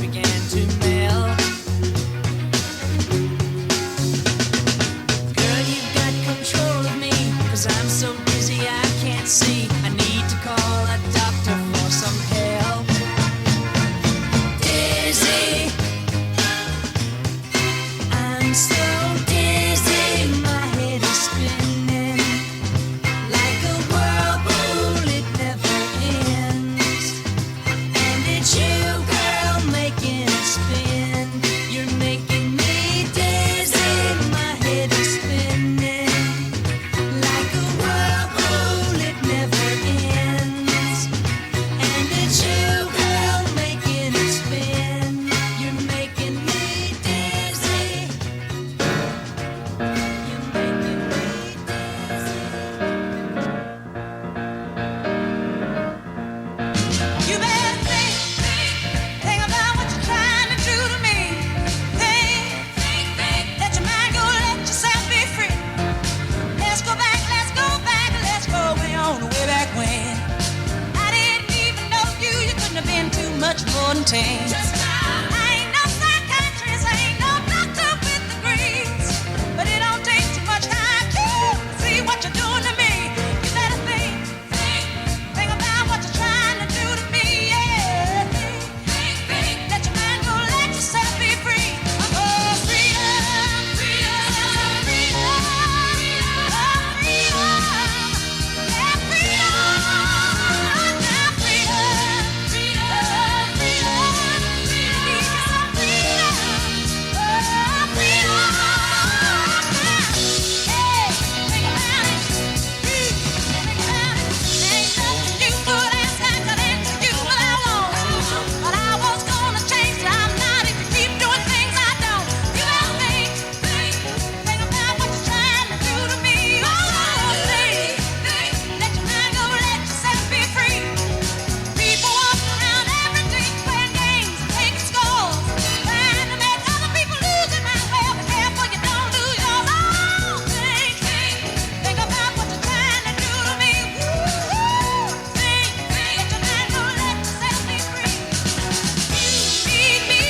began to melt. Girl, you've got control of me, 'cause I'm so dizzy I can't see. I need to call a doctor for some help. Dizzy, I'm so dizzy, my head is spinning like a whirlpool, it never ends. And it's you, girl, making it spin. You're making me dizzy, my head is spinning like a whirlpool, it never ends. And it's you, girl, making it spin. You're making me dizzy. You're making me dizzy. You better think about what you're trying to do to me. Think, let your mind go, let yourself be free. Let's go back, let's go way on, way back when. I didn't even know you couldn't have been too much more than 10. I ain't no psychiatrist, I ain't no doctor with degrees, but it don't take too much IQ to see what you're doing to me. You better think about what you're trying to do to me, yeah. Think, let your mind go, let yourself be free. Oh, freedom, freedom, freedom, freedom, yeah, freedom, now freedom, freedom, freedom, need some freedom, oh, freedom, hey, think about it, think about it, ain't nothing you could ask, I could answer you what I want, but I was gonna change it, I'm not if you keep doing things I don't. You better think about what you're trying to do to me, oh, think, let your mind go, let yourself be free. People walk around every day playing games, taking scores, trying to make other people lose their mind. Well, be careful you don't lose yours. Oh, think about what you're trying to do to me. Woo-hoo. Think, let your mind go, let yourself be free. You need me,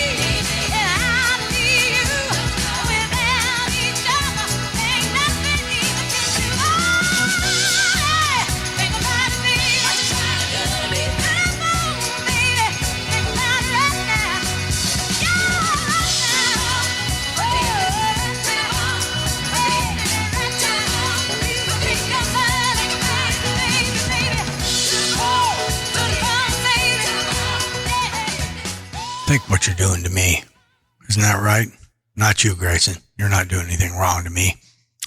and I need you. Without each other, ain't nothing even can do. Oh, think about it, baby. What you trying to do to me? Come on, baby. Think about it right now. Yeah, right now. Oh, think about it right now. You think about it, baby, baby. Oh, to the bone, baby. Think what you're doing to me. Isn't that right? Not you, Grayson. You're not doing anything wrong to me.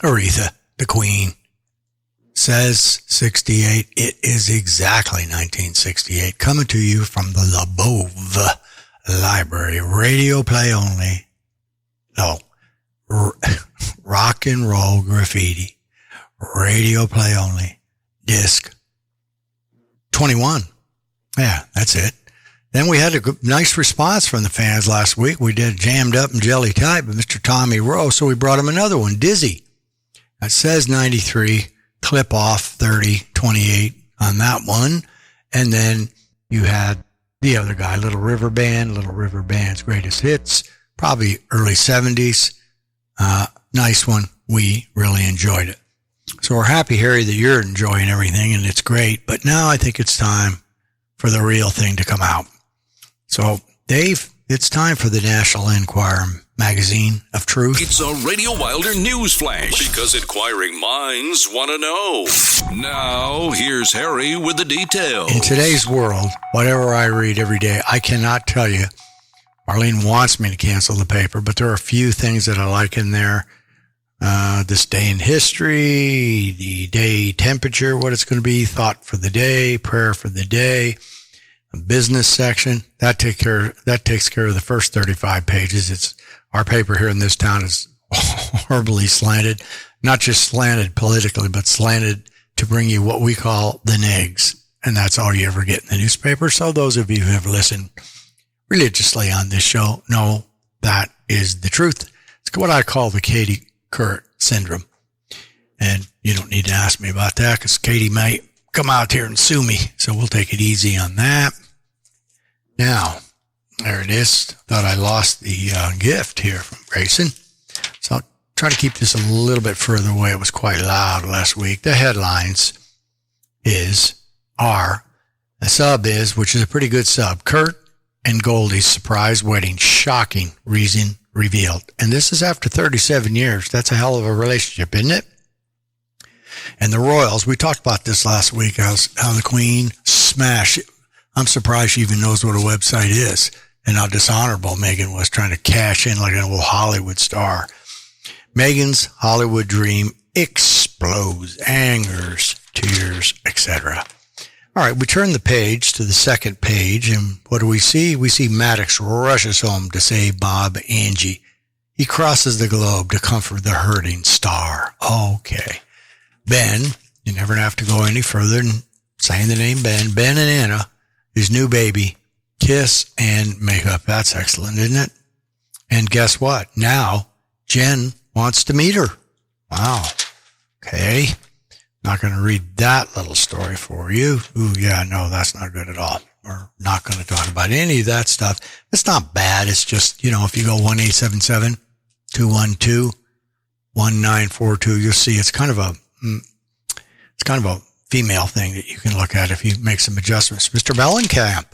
Aretha, the Queen, says 68. It is exactly 1968. Coming to you from the La Bove Library. Radio play only. No. Rock and roll graffiti. Radio play only. Disc 21. Yeah, that's it. Then we had a nice response from the fans last week. We did Jammed Up and Jelly Tight with Mr. Tommy Rowe, so we brought him another one, Dizzy. It says 93, clip off 30, 28 on that one. And then you had the other guy, Little River Band's greatest hits, probably early 70s. Nice one. We really enjoyed it. So we're happy, Harry, that you're enjoying everything, and it's great. But now I think it's time for the real thing to come out. So, Dave, it's time for the National Enquirer magazine of truth. It's a Radio Wilder news flash because inquiring minds want to know. Now, here's Harry with the details. In today's world, whatever I read every day, I cannot tell you. Marlene wants me to cancel the paper, but there are a few things that I like in there. This day in history, the day temperature, what it's going to be, thought for the day, prayer for the day, a business section. That takes care of the first 35 pages. It's our paper here in this town is horribly slanted, not just slanted politically, but slanted to bring you what we call the negs. And that's all you ever get in the newspaper. So those of you who have listened religiously on this show know that is the truth. It's what I call the Katie Curate syndrome. And you don't need to ask me about that because Katie might come out here and sue me. So we'll take it easy on that. Now, There it is. Thought I lost the gift here from Grayson. So I'll try to keep this a little bit further away. It was quite loud last week. The headlines are, the sub is, which is a pretty good sub, Kurt and Goldie's surprise wedding, shocking reason revealed. And this is after 37 years. That's a hell of a relationship, isn't it? And the Royals, we talked about this last week, how the Queen smashed. I'm surprised she even knows what a website is, and how dishonorable Meghan was trying to cash in like an old Hollywood star. Meghan's Hollywood dream explodes, angers, tears, etc. All right, we turn the page to the second page, and what do we see? We see Maddox rushes home to save Bob Angie. He crosses the globe to comfort the hurting star. Okay. Ben, you never have to go any further than saying the name Ben. Ben and Anna, his new baby, kiss and make up. That's excellent, isn't it? And guess what? Now, Jen wants to meet her. Wow. Okay. Not going to read that little story for you. Ooh, yeah, no, that's not good at all. We're not going to talk about any of that stuff. It's not bad. It's just, if you go 1-877-212-1942, you'll see it's kind of a female thing that you can look at if you make some adjustments. Mr. Mellencamp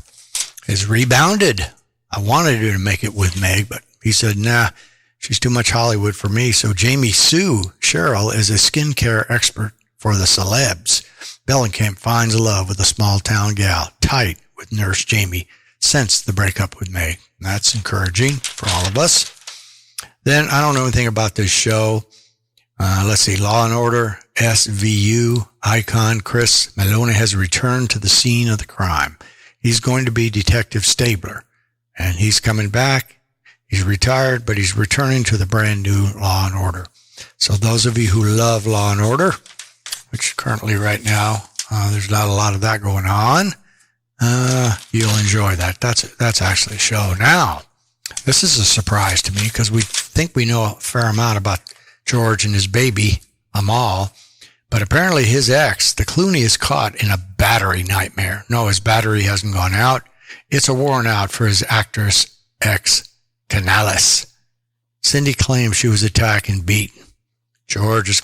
has rebounded. I wanted him to make it with Meg, but he said, nah, she's too much Hollywood for me. So Jamie Sue Cheryl is a skincare expert for the celebs. Mellencamp finds love with a small town gal, tight with Nurse Jamie since the breakup with Meg. That's encouraging for all of us. Then I don't know anything about this show. Let's see, Law and Order, SVU, icon Chris Maloney has returned to the scene of the crime. He's going to be Detective Stabler, and he's coming back. He's retired, but he's returning to the brand new Law and Order. So those of you who love Law and Order, which currently right now, there's not a lot of that going on, you'll enjoy that. That's actually a show. Now, this is a surprise to me because we think we know a fair amount about George and his baby, Amal, but apparently his ex, the Clooney, is caught in a battery nightmare. No, his battery hasn't gone out. It's a worn out for his actress ex, Canales. Cindy claims she was attacked and beaten. George is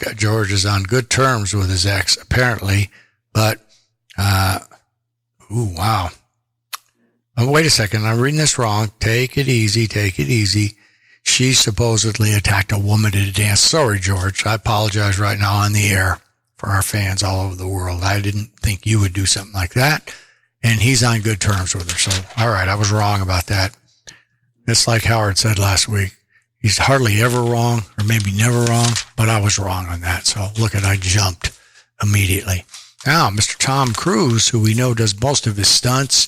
on good terms with his ex, apparently, but, wow. Oh, wait a second, I'm reading this wrong. Take it easy. She supposedly attacked a woman at a dance. Sorry, George. I apologize right now on the air for our fans all over the world. I didn't think you would do something like that. And he's on good terms with her. So, all right, I was wrong about that. It's like Howard said last week. He's hardly ever wrong, or maybe never wrong, but I was wrong on that. So look I jumped immediately. Now, Mr. Tom Cruise, who we know does most of his stunts,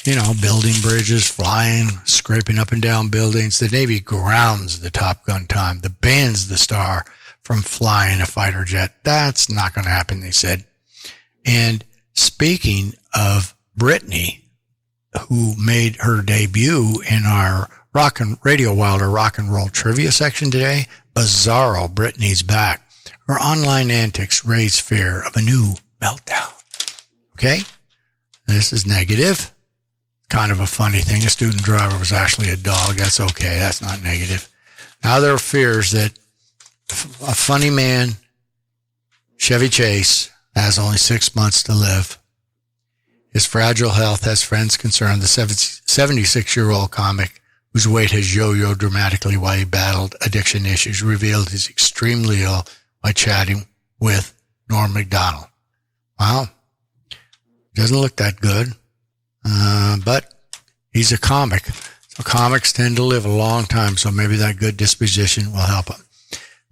building bridges, flying, scraping up and down buildings. The Navy grounds the Top Gun time. The bans the star from flying a fighter jet. That's not going to happen, they said. And speaking of Britney, who made her debut in our Radio Wilder rock and roll trivia section today, bizarro Britney's back. Her online antics raise fear of a new meltdown. Okay? This is negative. Kind of a funny thing. A student driver was actually a dog. That's okay. That's not negative. Now there are fears that a funny man, Chevy Chase, has only 6 months to live. His fragile health has friends concerned. The 76-year-old comic, whose weight has yo-yoed dramatically while he battled addiction issues, revealed he's extremely ill by chatting with Norm Macdonald. Wow. Doesn't look that good. But he's a comic. So comics tend to live a long time, so maybe that good disposition will help him.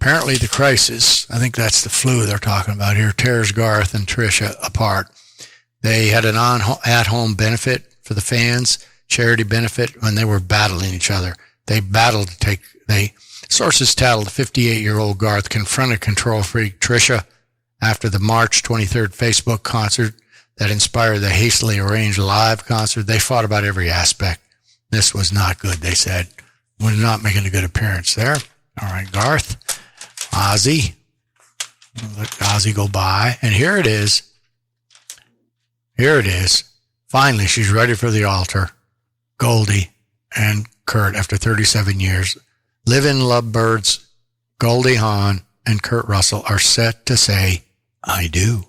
Apparently the crisis, I think that's the flu they're talking about here, tears Garth and Trisha apart. They had an at-home benefit for the fans, charity benefit, when they were battling each other. Sources tattled 58-year-old Garth confronted control freak Trisha after the March 23rd Facebook concert that inspired the hastily arranged live concert. They fought about every aspect. This was not good, they said. We're not making a good appearance there. All right, Garth, Ozzy. Let Ozzy go by. And here it is. Finally, she's ready for the altar. Goldie and Kurt, after 37 years, Livin' Lovebirds, Goldie Hawn, and Kurt Russell are set to say, I do.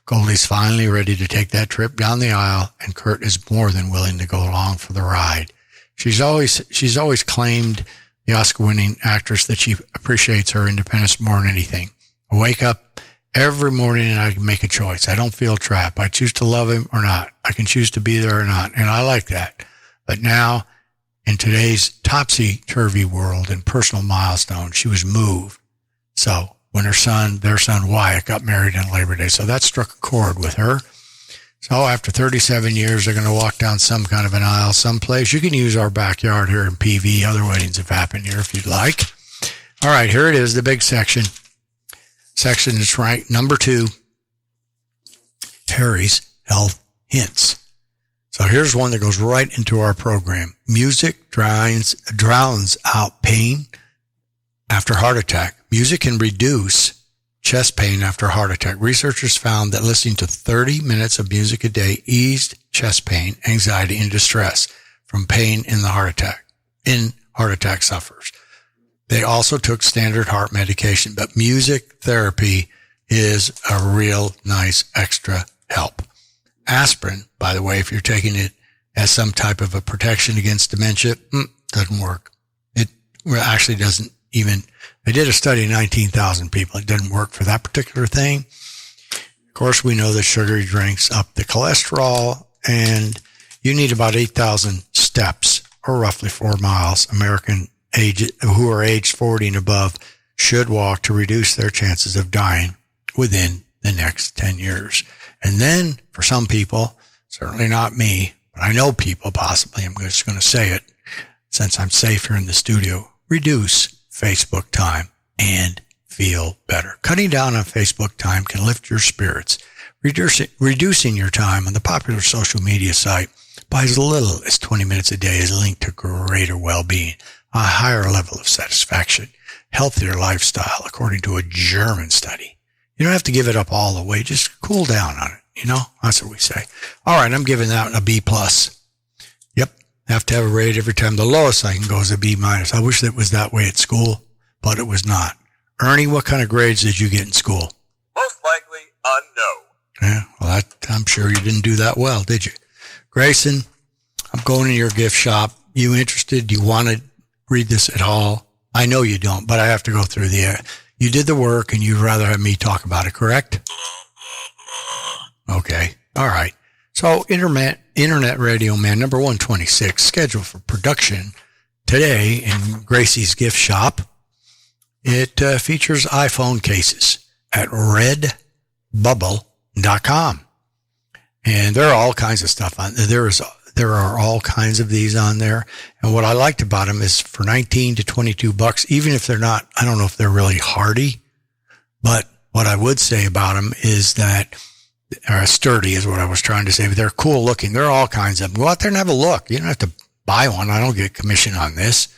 Goldie's finally ready to take that trip down the aisle, and Kurt is more than willing to go along for the ride. She's always claimed, the Oscar-winning actress, that she appreciates her independence more than anything. I wake up every morning and I can make a choice. I don't feel trapped. I choose to love him or not. I can choose to be there or not, and I like that. But now, in today's topsy-turvy world and personal milestone, she was moved. So when their son Wyatt got married on Labor Day, so that struck a chord with her. So after 37 years, they're going to walk down some kind of an aisle someplace. You can use our backyard here in PV. Other weddings have happened here if you'd like. All right, here it is, the big section. Section is ranked number 2, Harry's Health Hints. So here's one that goes right into our program. Music drowns out pain after heart attack. Music can reduce chest pain after heart attack. Researchers found that listening to 30 minutes of music a day eased chest pain, anxiety, and distress from pain in heart attack sufferers. They also took standard heart medication, but music therapy is a real nice extra help. Aspirin, by the way, if you're taking it as some type of a protection against dementia, doesn't work. It actually doesn't even, they did a study of 19,000 people. It didn't work for that particular thing. Of course, we know that sugary drinks up the cholesterol, and you need about 8,000 steps, or roughly 4 miles. American who are aged 40 and above should walk to reduce their chances of dying within the next 10 years. And then for some people, certainly not me, but I know people possibly, I'm just going to say it since I'm safe here in the studio, reduce Facebook time and feel better. Cutting down on Facebook time can lift your spirits. Reducing your time on the popular social media site by as little as 20 minutes a day is linked to greater well-being, a higher level of satisfaction, healthier lifestyle, according to a German study. You don't have to give it up all the way. Just cool down on it. That's what we say. All right, I'm giving that a B+. Yep, have to have a rate every time. The lowest I can go is a B-. I wish it was that way at school, but it was not. Ernie, what kind of grades did you get in school? Most likely a no. Yeah, well, I'm sure you didn't do that well, did you? Grayson, I'm going to your gift shop. You interested? Do you want to read this at all? I know you don't, but I have to go through the air. You did the work, and you'd rather have me talk about it, correct? Okay. All right. So, Internet Radio Man number 126, scheduled for production today in Gracie's gift shop. It features iPhone cases at redbubble.com. And there are all kinds of stuff on there. There are all kinds of these on there. And what I liked about them is for $19 to $22, even if they're not, I don't know if they're really hardy, but what I would say about them is that sturdy is what I was trying to say, but they're cool looking. There are all kinds of them. Go out there and have a look. You don't have to buy one. I don't get commission on this.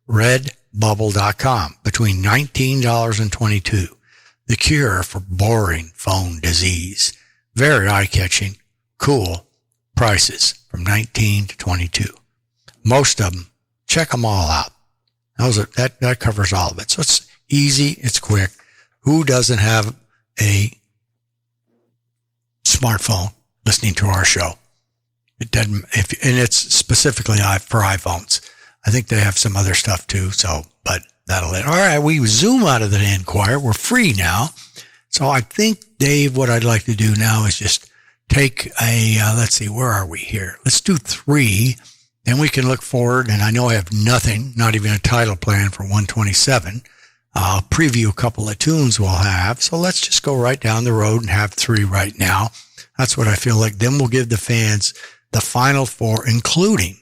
Redbubble.com, between $19 and $22. The cure for boring phone disease. Very eye-catching, cool prices from $19 to $22. Most of them, check them all out. That covers all of it. So it's easy, it's quick. Who doesn't have a smartphone listening to our show? It doesn't, and it's specifically for iPhones. I think they have some other stuff too. So, but that'll it. All right, we zoom out of the Enquirer. We're free now. So I think, Dave, what I'd like to do now is just take let's see, where are we here? Let's do 3. Then we can look forward. And I know I have nothing, not even a title plan for 127. I'll preview a couple of tunes we'll have. So let's just go right down the road and have 3 right now. That's what I feel like. Then we'll give the fans the final 4, including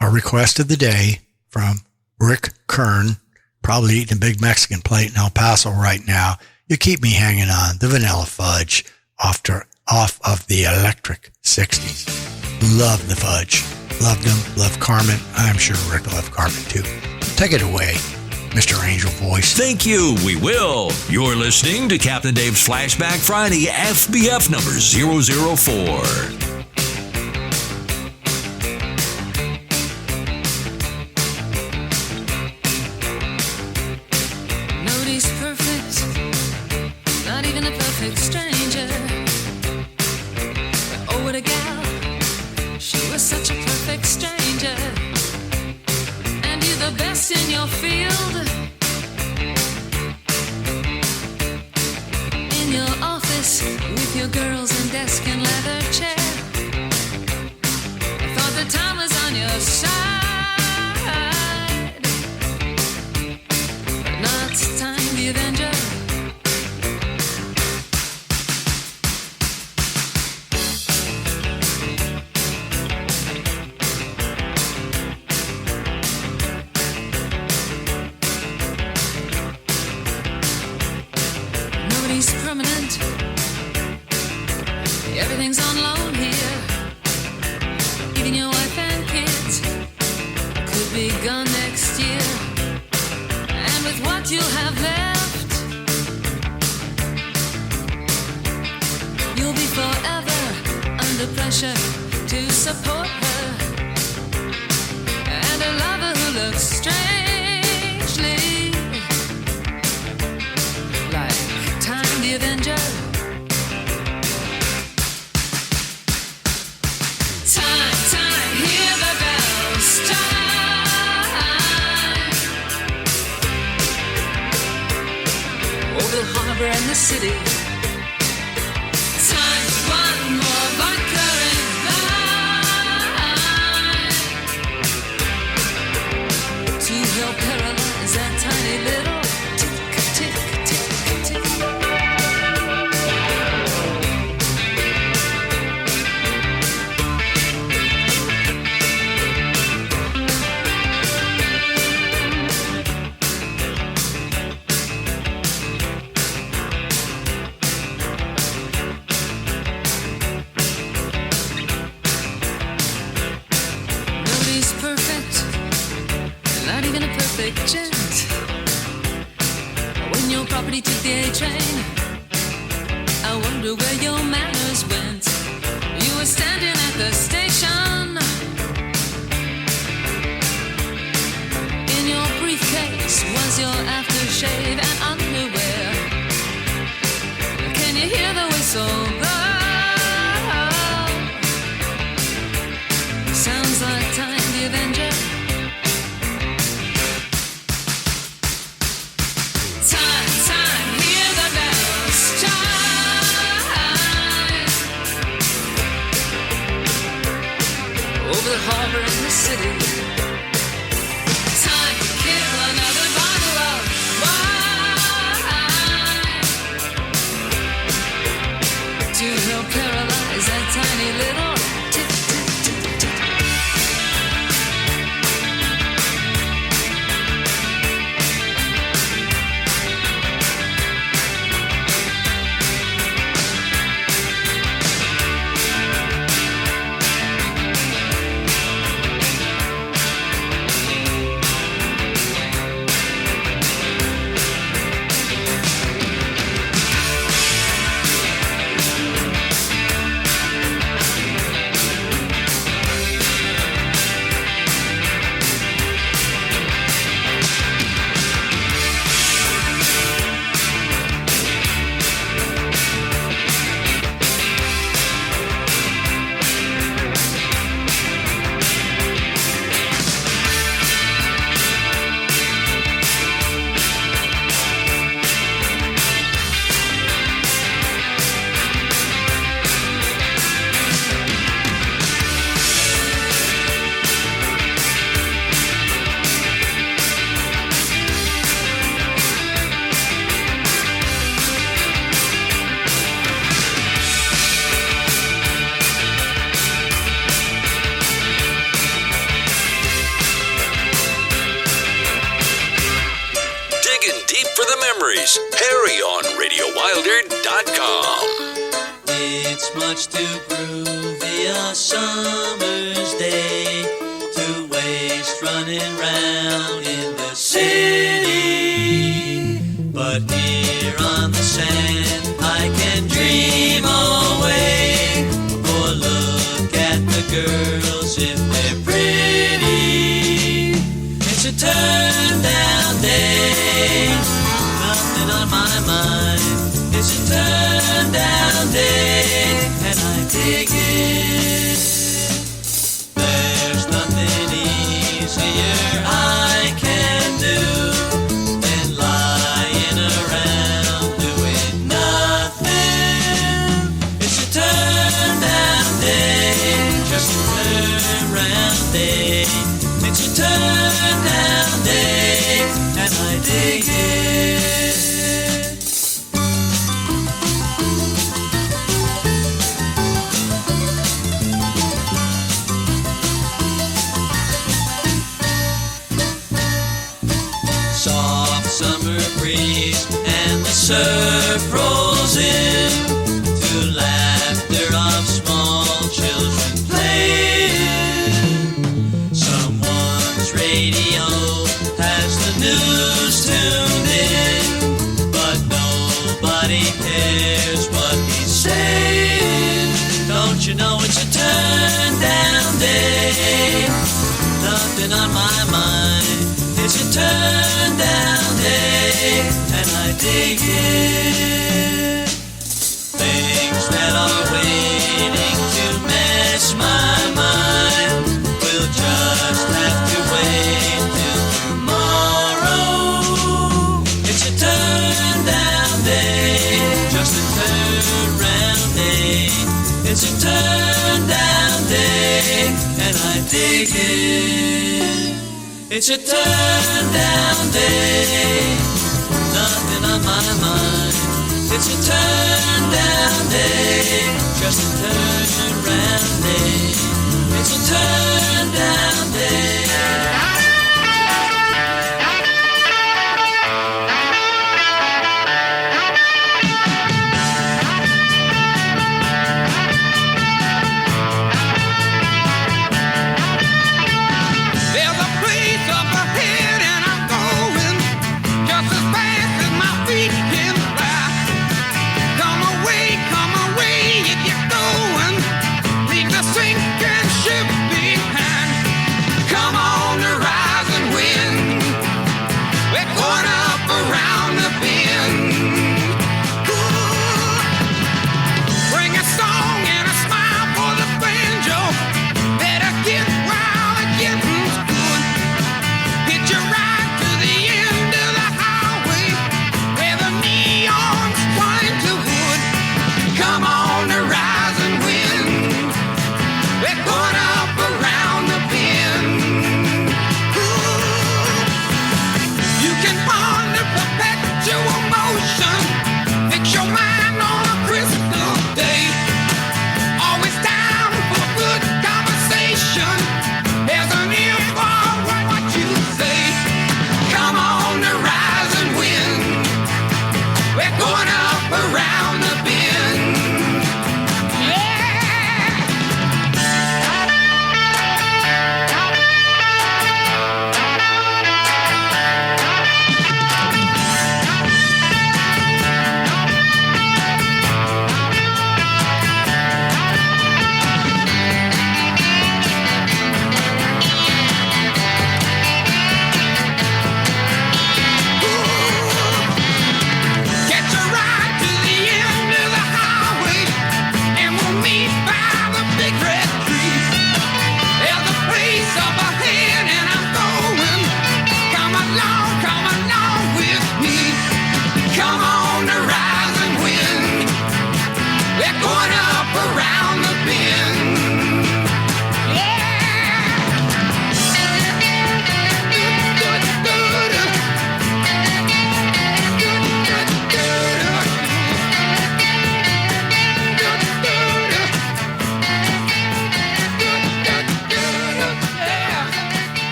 our request of the day from Rick Kern, probably eating a big Mexican plate in El Paso right now. You keep me hanging on. The Vanilla Fudge off of the Electric 60s. Love the Fudge. Loved them. Love Carmen. I'm sure Rick will love Carmen too. Take it away, Mr. Angel Voice. Thank you. We will. You're listening to Captain Dave's Flashback Friday, FBF number 004. rest in your field, in your office with your girls and desk and leather chair. I thought the time was on your side, but not time the Avenger. Permanent. Everything's on loan here. Even your wife and kids could be gone next year. And with what you have left, you'll be forever under pressure to support her and a lover who looks strangely like Time the Avenger. Time, time, hear the bells chime. Over the harbor and the city. Time, one more vodka and wine to help paralyze that tiny little tick, tick, tick, tick. Nobody's perfect, not even a perfect gent. When your property took the A train, I wonder where your manners went. You were standing at the station. In your briefcase was your aftershave and underwear. Can you hear the whistle blow? Sounds like Time the Avenger. Time, time, hear the bells chime. Over the harbor in the city. Time to kill another bottle of wine to help paralyze that tiny little tick, tick, tick, tick. memories. Harry on RadioWilder.com. It's much too groovy a summer's day to waste running round in the city. But here on the sand I can dream away, or look at the girls if they're pretty. It's a turn down day, nothing on my mind. It's a turn down day, and I dig it. There's nothing easier I can and I dig it. Soft summer breeze and the surf rolls in to laughter of small children playing. Someone's radio has the news tuned in, but nobody cares what he's saying. Don't you know it's a turn down day? Nothing on my mind. It's a turn down day, and I dig it. Things that are waiting to mess my mind will just have to wait till tomorrow. It's a turn down day, just a turn round day. It's a turn down day, and I dig it. It's a turn down day, nothing on my mind. It's a turn down day, just a turn round day. It's a turn down day.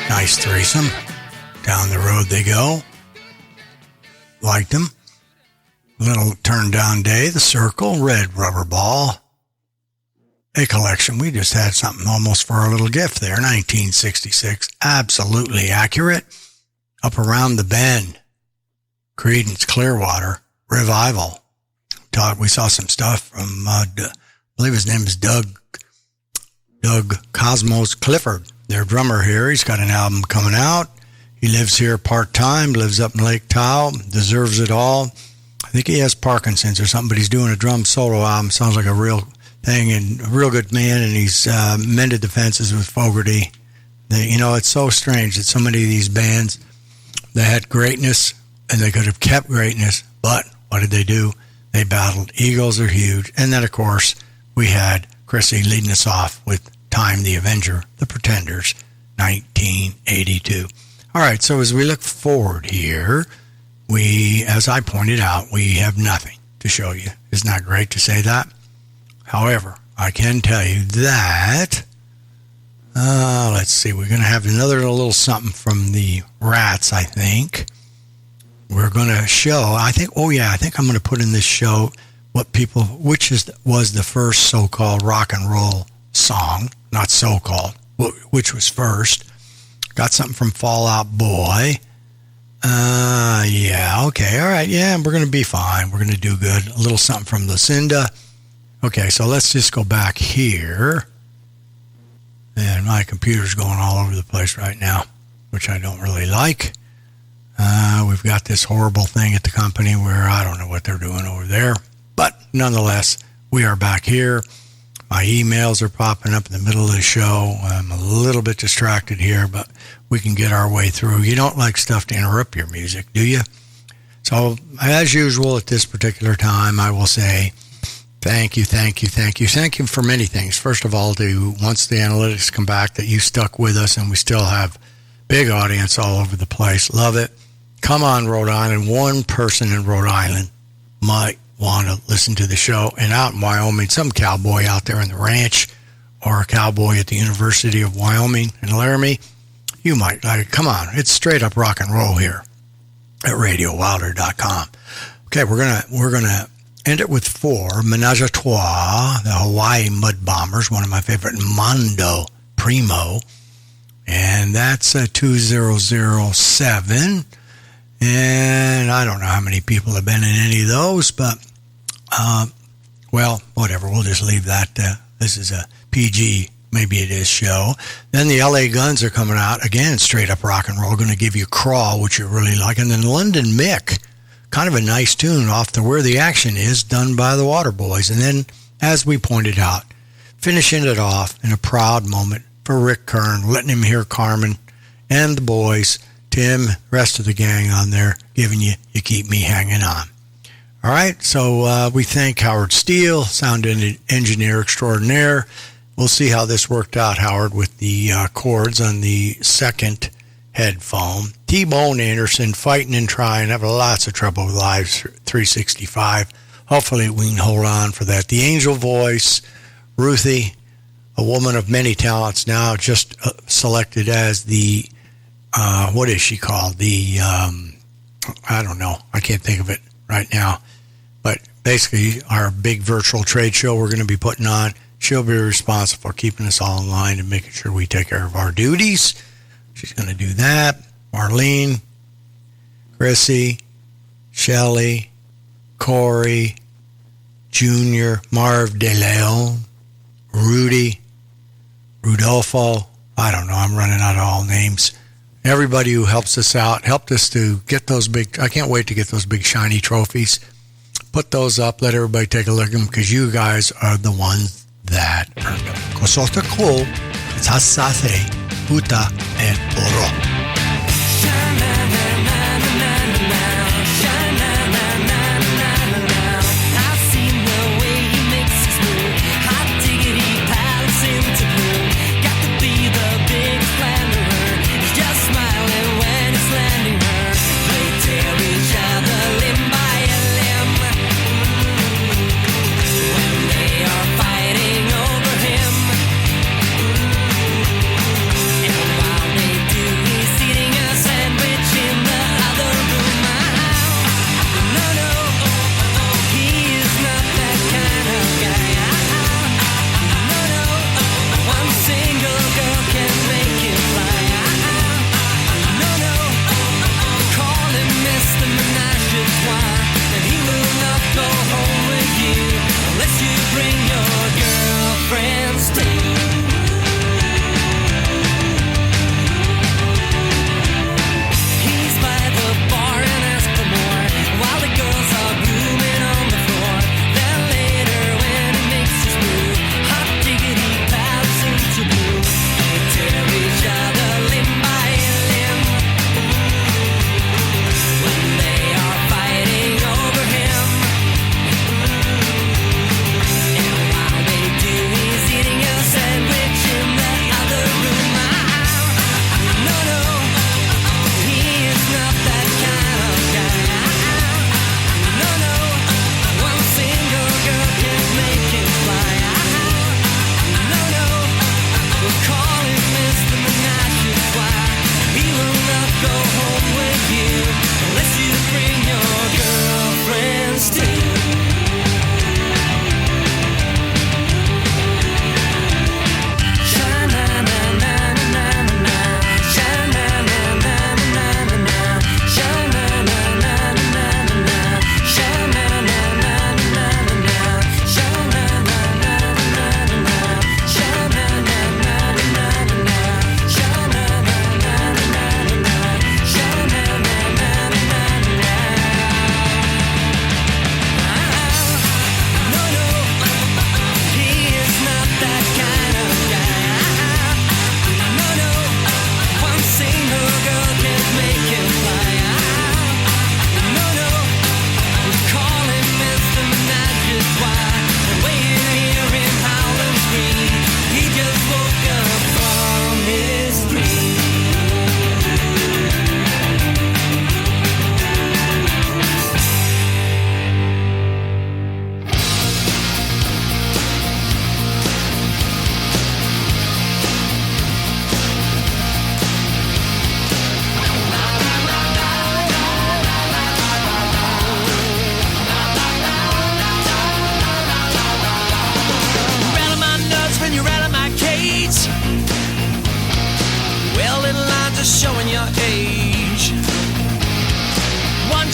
Nice threesome. Down the road they go. Liked them. Little turn down day, The Circle, Red Rubber Ball. A collection. We just had something almost for our little gift there. 1966. Absolutely accurate. Up Around the Bend. Creedence Clearwater Revival. We saw some stuff from, I believe his name is Doug Cosmos Clifford, their drummer here. He's got an album coming out. He lives here part-time, lives up in Lake Tahoe, deserves it all. I think he has Parkinson's or something, but he's doing a drum solo album. Sounds like a real thing, and a real good man, and he's mended the fences with Fogerty. It's so strange that so many of these bands, they had greatness, and they could have kept greatness, but what did they do? They battled. Eagles are huge. And then, of course, we had Chrissy leading us off with Time the Avenger, The Pretenders, 1982. All right, so as we look forward here, as I pointed out, we have nothing to show you. Isn't that great to say that? However, I can tell you that, let's see, we're going to have another little something from the Rats, I think. We're going to show, I think I'm going to put in this show was the first so-called rock and roll song, not so-called, which was first. Got something from Fall Out Boy. Yeah, okay, all right, yeah, we're going to be fine. We're going to do good. A little something from Lucinda. Okay, so let's just go back here. And my computer's going all over the place right now, which I don't really like. We've got this horrible thing at the company where I don't know what they're doing over there. But nonetheless, we are back here. My emails are popping up in the middle of the show. I'm a little bit distracted here, but we can get our way through. You don't like stuff to interrupt your music, do you? So, as usual, at this particular time, I will say thank you for many things. First of all, once the analytics come back, that you stuck with us and we still have big audience all over the place. Love it. Come on, Rhode Island. One person in Rhode Island might want to listen to the show. And out in Wyoming, some cowboy out there in the ranch or a cowboy at the University of Wyoming in Laramie, you might like, come on, it's straight up rock and roll here at RadioWilder.com. Okay, we're gonna end it with 4, Menage a Trois, the Hawaii Mud Bombers, one of my favorite, Mondo Primo, and that's 2007. And I don't know how many people have been in any of those, but, well, whatever. We'll just leave that. This is a PG, maybe it is, show. Then the LA Guns are coming out. Again, straight up rock and roll. Going to give you Crawl, which you really like. And then London Mick, kind of a nice tune off the Where the Action Is, done by the Waterboys. And then, as we pointed out, finishing it off in a proud moment for Rick Kern, letting him hear Carmen and the boys, Tim, rest of the gang on there, giving you Keep Me Hanging On. All right, so we thank Howard Steele, sound engineer extraordinaire. We'll see how this worked out, Howard, with the cords on the second headphone. T-Bone Anderson, fighting and trying, having lots of trouble with Live 365. Hopefully we can hold on for that. The Angel Voice, Ruthie, a woman of many talents now, just selected as the what is she called? I don't know. I can't think of it right now. But basically, our big virtual trade show we're going to be putting on, she'll be responsible for keeping us all in line and making sure we take care of our duties. She's going to do that. Marlene, Chrissy, Shelley, Corey, Junior, Marv De Leon, Rudy, Rudolfo. I don't know. I'm running out of all names. Everybody who helps us out, helped us to get those big, I can't wait to get those big shiny trophies. Put those up, let everybody take a look at them, because you guys are the ones that earned them. Kosota Kul, Sasase, Puta, and Oro. Do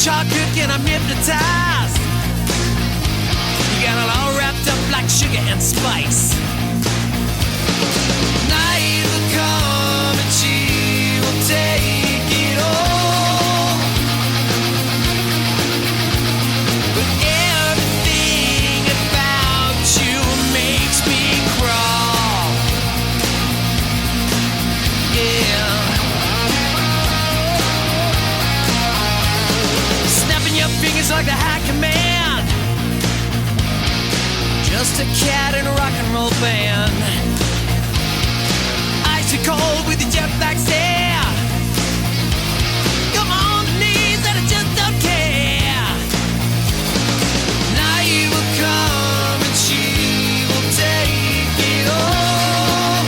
chalk cook and I'm hypnotized. You got it all wrapped up like sugar and spice. Night will come and she will take it all. But everything about you makes me crawl. Yeah. Snapping your fingers like the high command. Just a cat in a rock and roll band. Icy cold with the jet black stare. Come on the knees and I just don't care. Night will come and she will take it all.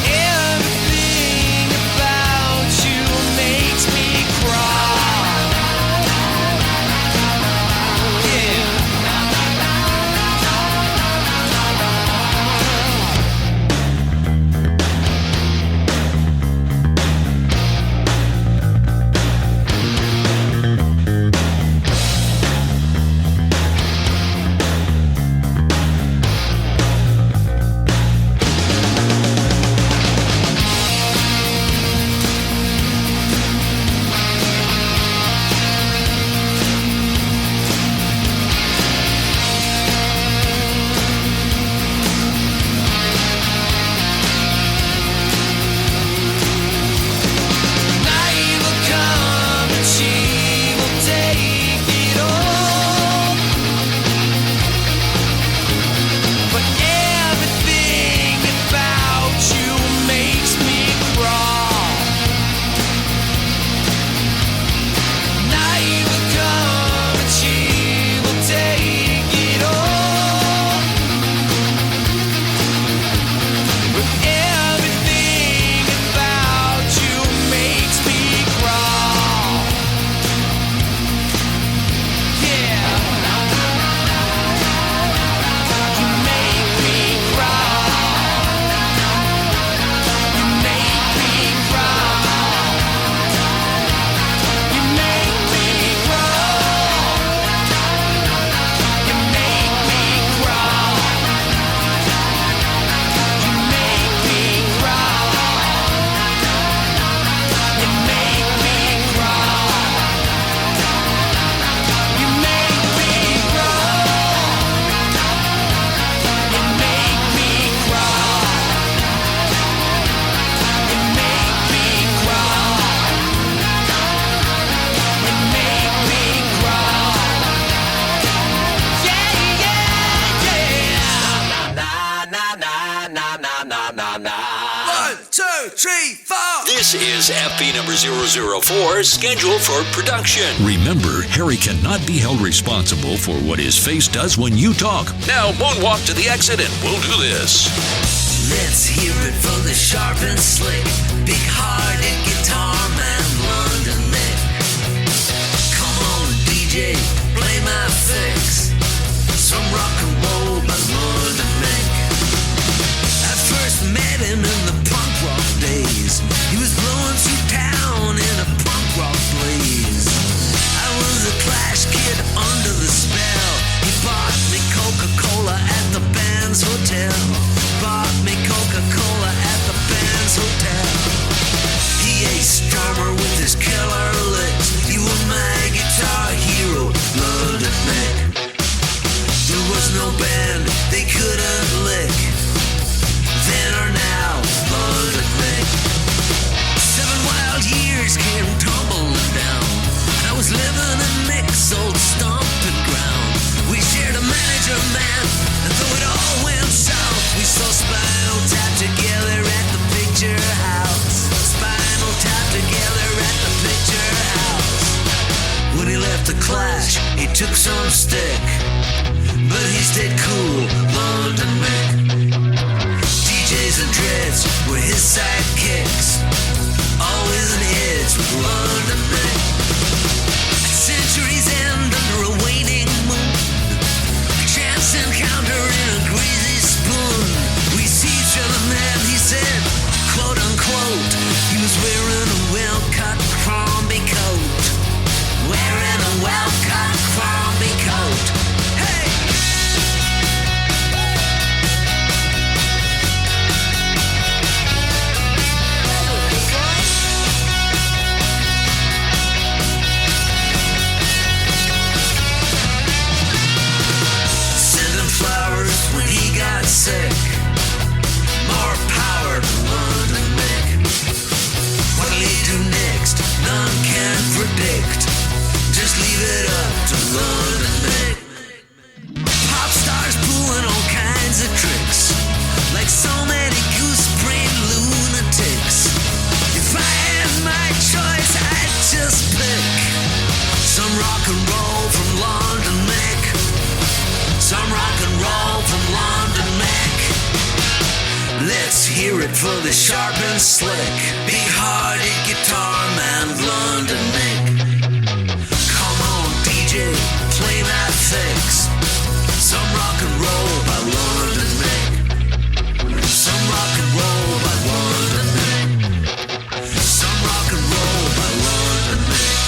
Everything about you makes me crawl. Yeah. Night will come and she will take it all. But everything about you makes me crawl. Night will come and she will take it all. But everything about you makes me crawl. Yeah. You make me crawl. You make me crawl. You make me crawl. You make me crawl. You make me crawl. You make me crawl. You make me crawl. You make me crawl. Yeah, yeah, yeah. Na na na na na na na na. 1, 2, 3, 4. This is FP number 004, scheduled for production. Remember, Harry cannot be held responsible for what his face does when you talk. Now, moonwalk to the exit and we'll do this. Let's hear it from the sharp and slick, big-hearted guitar man, London Nick. Come on, DJ, play my fix. Some rock and roll by London Nick. I first met him in the punk rock days. He was blowing through town in a punk rock blaze. I was a Clash kid under the spell. He bought me Coca-Cola at the band's hotel. Bought me Coca-Cola at the band's hotel. P.A. Strummer with his killer licks. He was my guitar hero, London Nick. There was no band they couldn't lick. Then or now, London Nick. 7 wild years came tumbling down. I was living in Nick's old stomping ground. We shared a manager, man, and though it all went south, we saw Spinal Tap together at the Picture House. Spinal Tap together at the Picture House. When he left the Clash, he took some stick, but he stayed cool, London Nick. DJs and dreads were his sidekicks, always in hits with London Nick. At Century's End under a waning moon, a chance encounter in a greasy spoon. We see each other, man, he said, quote unquote. He was wearing a well-cut crop carefully sharp and slick. Big-hearted guitar man, London Nick. Come on, DJ, play that fix. Some rock and roll by London Nick. Some rock and roll by London Nick. Some rock and roll by London Nick.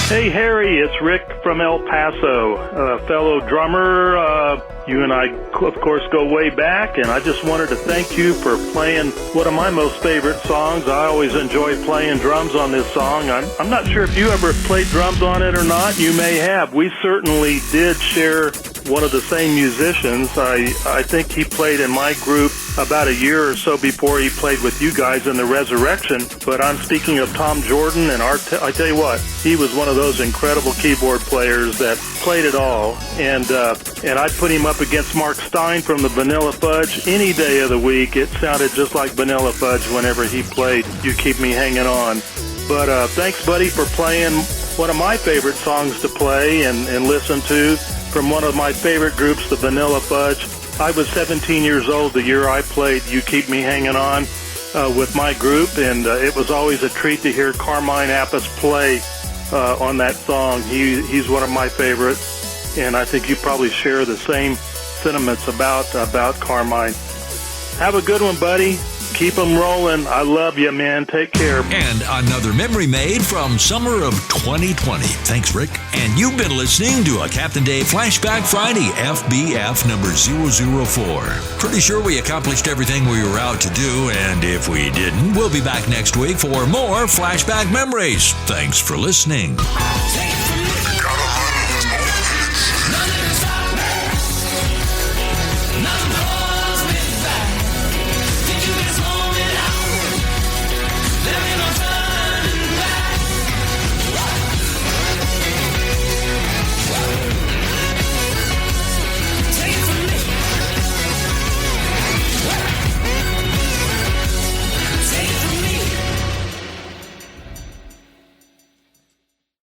Hey, Harry, it's Rick from El Paso, a fellow drummer. You and I, of course, go way back, and I just wanted to thank you for playing one of my most favorite songs. I always enjoy playing drums on this song. I'm not sure if you ever played drums on it or not. You may have. We certainly did share one of the same musicians. I think he played in my group about a year or so before he played with you guys in the Resurrection. But I'm speaking of Tom Jordan, and I tell you what, he was one of those incredible keyboard players that played it all. And I put him up against Mark Stein from the Vanilla Fudge any day of the week. It sounded just like Vanilla Fudge whenever he played You Keep Me Hanging On. But thanks, buddy, for playing one of my favorite songs to play and listen to from one of my favorite groups, the Vanilla Fudge. I was 17 years old the year I played You Keep Me Hanging On with my group, and it was always a treat to hear Carmine Appice play on that song. He's one of my favorites, and I think you probably share the same sentiments about Carmine. Have a good one, buddy. Keep them rolling. I love you, man. Take care. And another memory made from summer of 2020. Thanks, Rick. And you've been listening to a Captain Dave Flashback Friday, FBF number 004. Pretty sure we accomplished everything we were out to do, and if we didn't, we'll be back next week for more Flashback Memories. Thanks for listening.